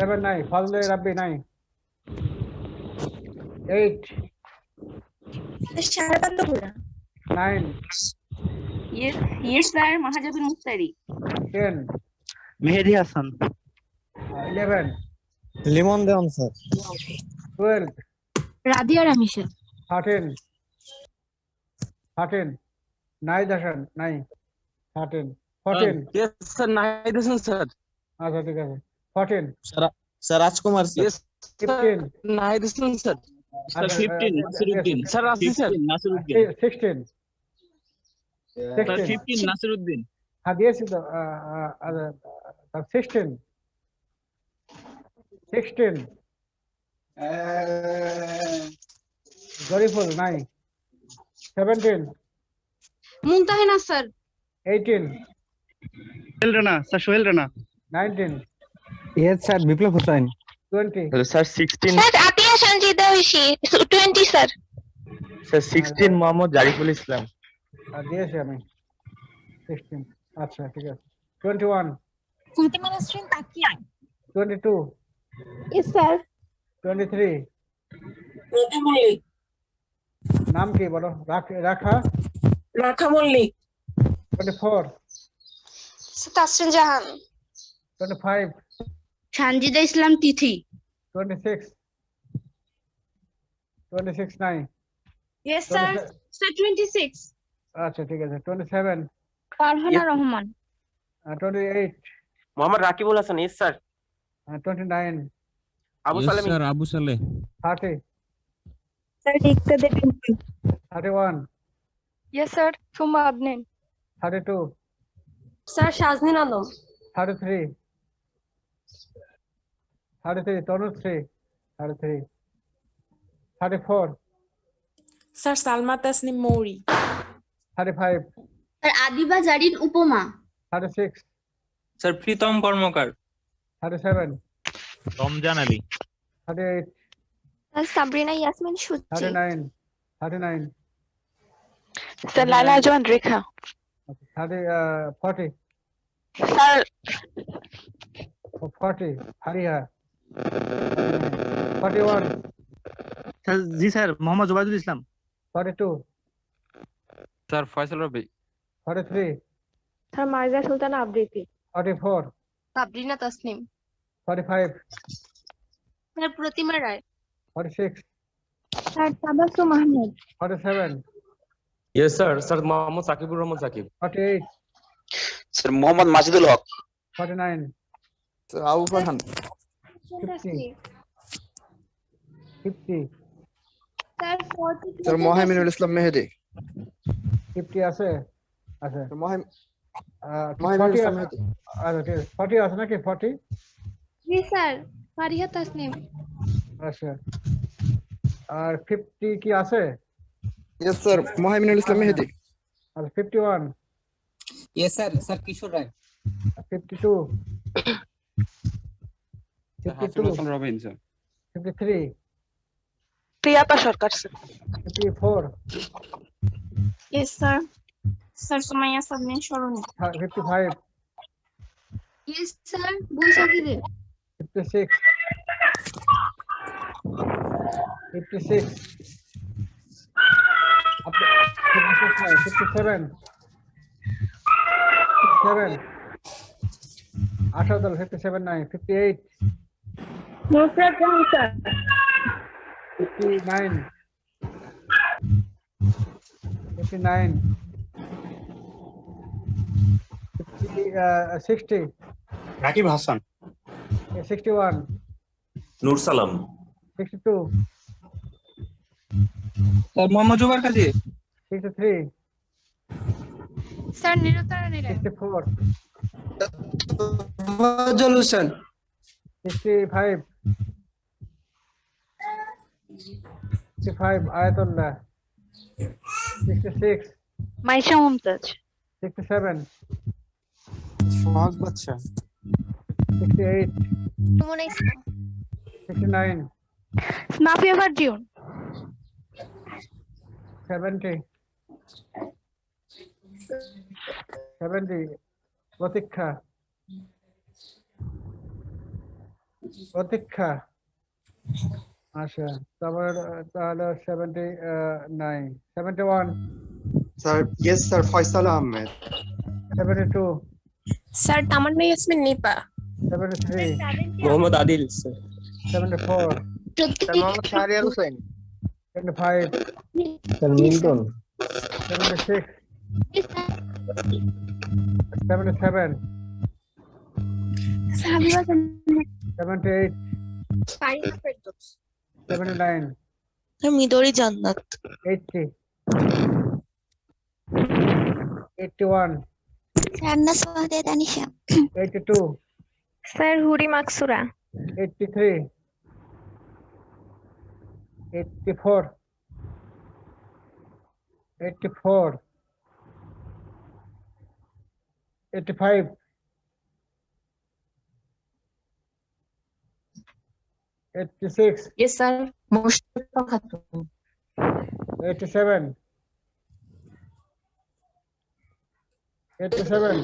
7 নাই ফজলে রাব্বি নাই 8 9 Yes, sir. Mahajabin Mustari. 10 Mehedi Hasan. 11 Limon দেওয়ান স্যার। 12 Radia Ramisha. 13 নাইদ হাসান নাই 13 14 Yes, sir. Nahid Hasan, sir. আচ্ছা ঠিক আছে 14 Sir Rajkumar, sir. Yes, 15 Nahid Hasan, sir. Sir, 15 Nasiruddin. Sir, Rafi, sir. 16 Sir, 15 Nasiruddin. হ্যাঁ দিয়েছি তো 16 জরিফুল নাই 17 Muntahina, sir. 18 Sohel Rana sir, Sohel Rana. 19 yes sir, Biplob Hossain. 20 sir 16 Sir, Atiya Sanjida Wishi. 20, sir. Sir 16 Mohammad Jariful Islam দিয়েছি আমি 16 আচ্ছা ঠিক আছে 21 Fatima Nasrin Takia. 22 Yes, sir. 23 নাম কি বলো রাখা রাখা Mallick 24 Tasrin Jahan. 25 Sanjida Islam Tithi. 26 নাই Yes, sir. Sir, 26. আচ্ছা ঠিক আছে 27 Farhana Rahman. 28 মোহাম্মদ রাকিবুল হাসান ইস স্যার 29 আবু সালেম স্যার আবু সালে 30 Sir, Iqtada Dimple. 31 Yes, sir. Suma Abnen. 32 Sir, Shaznin Alam. 33 Tanushree 33 34 sir Salma Tasnim মৌরি 35 Sir, Adiba Jarin Upoma. 36 Sir, Pritam Karmakar. 37 Ramzan Ali 38 Sir, Sabrina Yasmin Shuchi. 39 Sir, Laila Ajwan Rekha. 40 Sir, 40 Haria 41 sir জি sir, Mohammad Jubaidul Islam. 42 Sir, Faisal Rabi. 43 Sir, Marza Sultana Abriti. 44 Sabrina Tasnim. 45 Sir, Pratima Rai. 46 Sir, Tabassum Ahmed. 47 yes sir sir Mohammad Sakibur Rahman Sakib 48 sir Mohammad Majidul Haque 49 Sir Abu Farhan. 50 Sir, 40. Sir Mohaminul Islam Mehdi. 50 আছে আচ্ছা Mohaminul 40 Islam আছে Mehdi. আচ্ছা ঠিক আছে 40 আছে নাকি 40 Yes, sir. Fariha Tasnim. আচ্ছা আর 50 কি আছে Yes, sir. Mohaminul Islam Mehdi. আচ্ছা 51 ইয়েস স্যার, স্যার কিশোর রায়। 52 Robin, sir. 53 Priyata Sarkar, sir. 54 Yes, sir. Sir, Sumaya Sabnin Sharoni. 55 Yes, sir. Buisakide. 56 57 Ashadal 57 নাই 58 Nusrat Jahan, sir. 59 60 Rakib Hasan. 61 Nur Salam 62 sir Mohammad Jubair Kazi. 63 Sir, Nirotara Nilay. 64 Fazal Hossain. 65 Ayatollah 66 Maisha Mumtaz. 67 Sohag Badsha 68, 69, Nafiya Farziun 70, 70, Pratiksha, Pratiksha, আচ্ছা, তাহলে 79, 71, sir yes sir Faisal Ahmed 72, sir Tamanna Yasmin Nipa 73, Mohammad Adil sir 74, sir Mohammad Shahriar Hossain 75, sir Milton 76, 77, 78, 79, Midri Jannat 80, 81, Ranna Sohade Tanisha 82, sir হুরি Maksura 83, 84, 84, 85, 86, yes sir মুশতাকা Khatun 87, 87,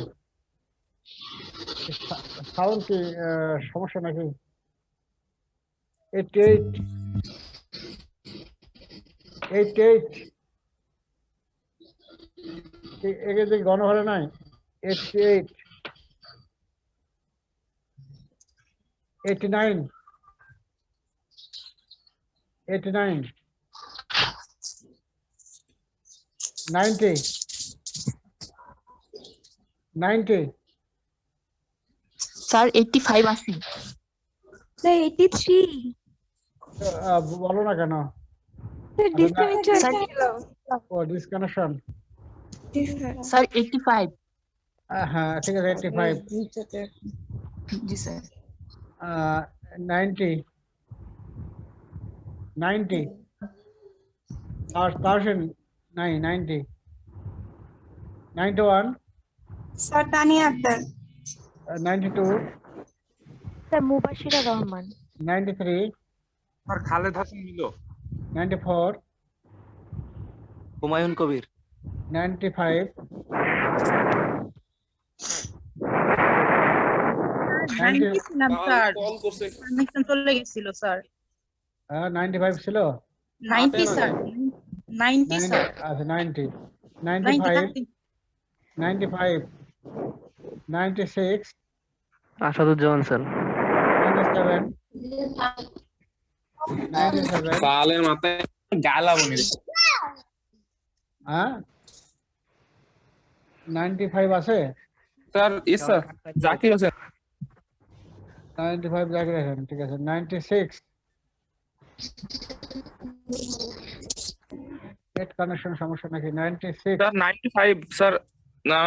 sound কি সমস্যা নাকি? 88, 88, একে যে গণভারে নাই 88, 89, 89, 90, 90, sir 85 আছে স্যার 83 বলো না কেন? ও ডিসকানেকশন। স্যার 85 হ্যাঁ ঠিক আছে 85, জি sir 90, 90, 1000, 90, 91, sir Tania Akter 92, sir Mubashira Rahman 93, sir Khaled Hasan Milo 94, Humayun Kabir 95, চলে গেছিল স্যার 95 ছিল, 90 স্যার 90 স্যার আচ্ছা 90, 95, 95, 96, আসাদুজ্জামান স্যার 97, 97, সালের মাথায় গালা বনে হ্যাঁ 95 আছে, sir yes sir Zakir Hossain 95 জায়গায় রাখেন, ঠিক আছে 96, নেট কানেকশন সমস্যা নাকি? 96, স্যার 95 স্যার না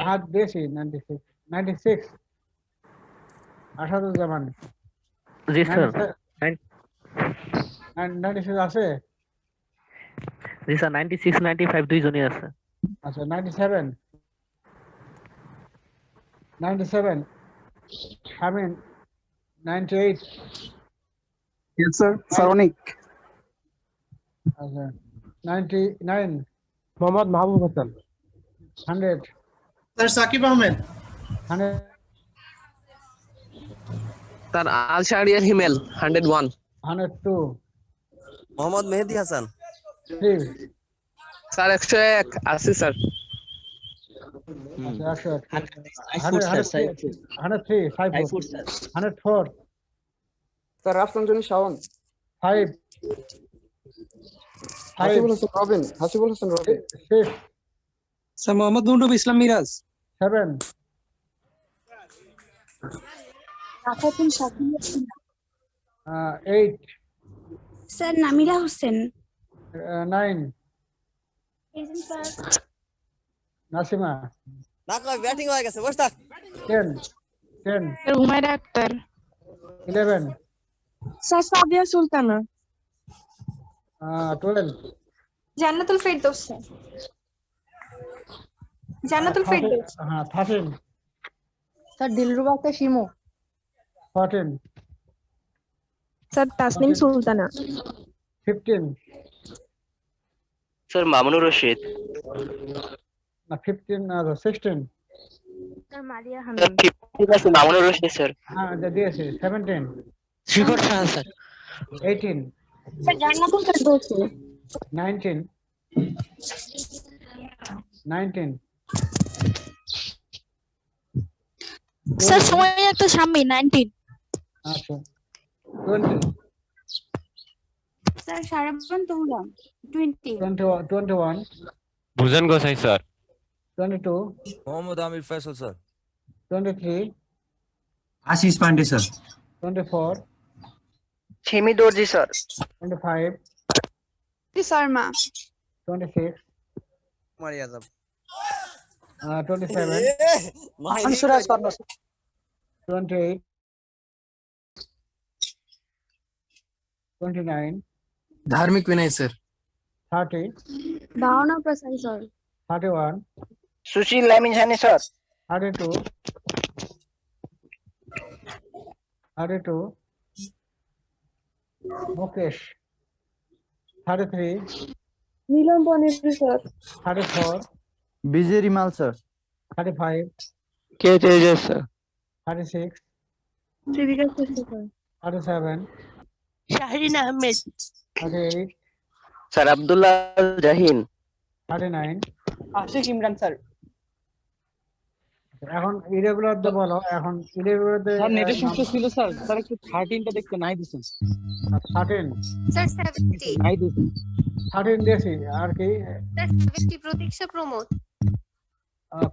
হাত বেশি 96, 96, আসাদুজ্জামান জি স্যার 96 আছে, জি স্যার 96 95 দুইজনই আছে আচ্ছা 97, 97, শামিন 98, ইয়েস স্যার স্যার অনেক আচ্ছা 99, মোহাম্মদ মাহবুব হাসান 100, স্যার সাকিব আহমেদ 100, স্যার আল শাহরিয়ার হিমেল 101 102, মোহাম্মদ মেহেদী হাসান 3, স্যার 101 আছে স্যার আচ্ছা 103, 104, স্যার রাফসানজনী শাওন 5, হাসিবুল হাসান রবিন 6, স্যার মোহাম্মদ মুন্ডুব ইসলাম মিরাজ 7, রাফাতুল শাকিল 8, স্যার নামিরা হোসেন 9, নাসিমা না কই ব্যাটিং হয়ে গেছে বস থাক 10, sir Humaira Akter 11, sir Sabia Sultana 12, Jannatul Ferdous sir জান্নাতুল ফেরদৌস হ্যাঁ 13, sir Dilruba Akter Shimu 14, sir Tasnim Sultana 15, sir Mamunur Rashid. না 15, 16, স্যার মারিয়া হানান মামুনুর রশিদ স্যার। হ্যাঁ দিয়েছি 17, শিখর খান স্যার। 18, স্যার জান্নাতুল ফেরদৌসী 19, 19, স্যার সময় একটা সামনে 19 আচ্ছা 20, স্যার সারাবন তহুলা 20 21, বুঝেন গোসাই স্যার 22, মোহাম্মদ আমির ফয়সাল স্যার 23, আশিস পান্ডে স্যার 24, ছিমি দর্জি স্যার 25, শর্মা 26, মারিয়া যাব 27, মানসুরাজ শর্মা 28, 29, ধার্মিক বিনয় sir 30, Bhavna Prasad sir 31, Sushil Lamin Jani sir 32, 32, Mukesh 33, Neelam Baneru sir 34, Bijay Rimal sir 35, K Tejas sir. 36, Shribikash sir 37, Shahrin Ahmed 38, sir Abdullah Jahin. 39, Ashik Imran sir. এখন ইরেগুলার বলো, এখন ইরেগুলার স্যার নেটের সমস্যা ছিল স্যার। স্যার একটু 13টা দেখতে নাই দিছেন। 13, স্যার 70 নাই দিছেন। 13 দিয়েছি আর কি স্যার 70 প্রতীক্ষা প্রমোদ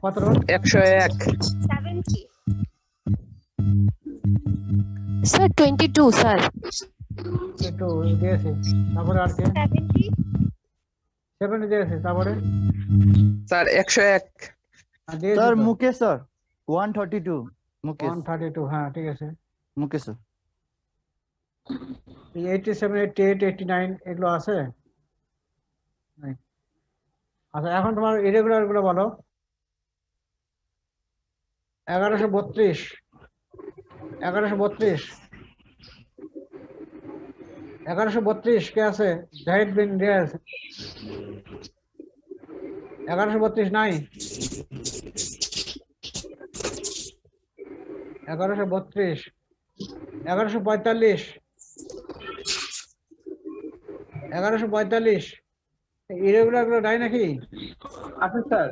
কত 101 70 স্যার 22 স্যার একটু দিয়েছি, তারপরে আর কি 70 70 দিয়েছি, তারপরে স্যার 101 দিয়েছি স্যার তো। মুকেশ স্যার 132 মুকেশ 132, হ্যাঁ ঠিক আছে। মুকেশ স্যার 87, 88, 89 এগুলো আছে নাই। আচ্ছা এখন তোমার ইরেগুলার গুলো বলো। 1132, 1132, 1132 কে আছে? জাহিদ বিন রিয়াজ 1132 নাই? 1132, 1145, 1145 ইরেগুলার গুলো নাই নাকি? আচ্ছা স্যার।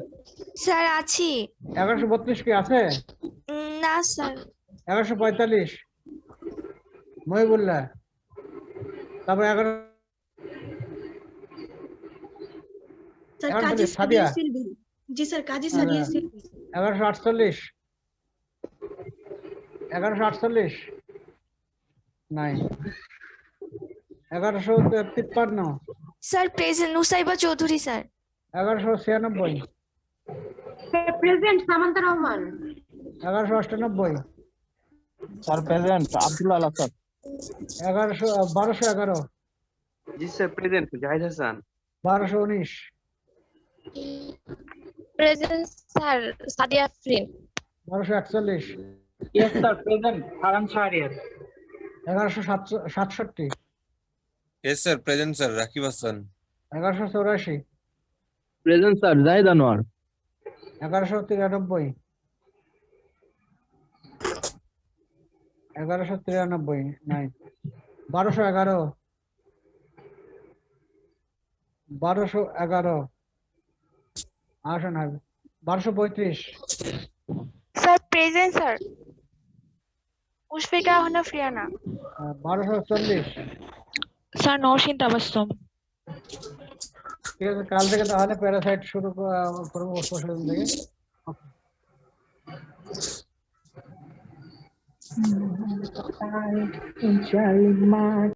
স্যার আছি 1132 কি আছে? না স্যার 1145 মহিবুল্লাহ, তারপর 11 স্যার 1148 কাজী সাদিয়া, সাদিয়া সিলভি জি স্যার কাজী সাদিয়া সিলভি 1148, 1148 নাই। 1153, sir present Nusaiba Chowdhury sir 1196, present Samanta Rahman 1198, sir present Abdullah Al sir. 1211, জি sir present Zahid Hasan 1219, present sir Sadia Afrin 1241, yes sir present Haran Shahriar. 1167, Yes, sir. Present, sir. Rakib Hassan. 1184, present sir Zahid Anwar. 1193, 1193 নাই। 1211, 1211 আসেন হবে। 1235, স্যার প্রেজেন্ট স্যার মুশফিকা হনাফরিয়ানা 1240, স্যার নওশিন তাবাসসুম। ঠিক আছে, কাল থেকে তাহলে প্যারাসাইট শুরু করবো পরশুদিন থেকে।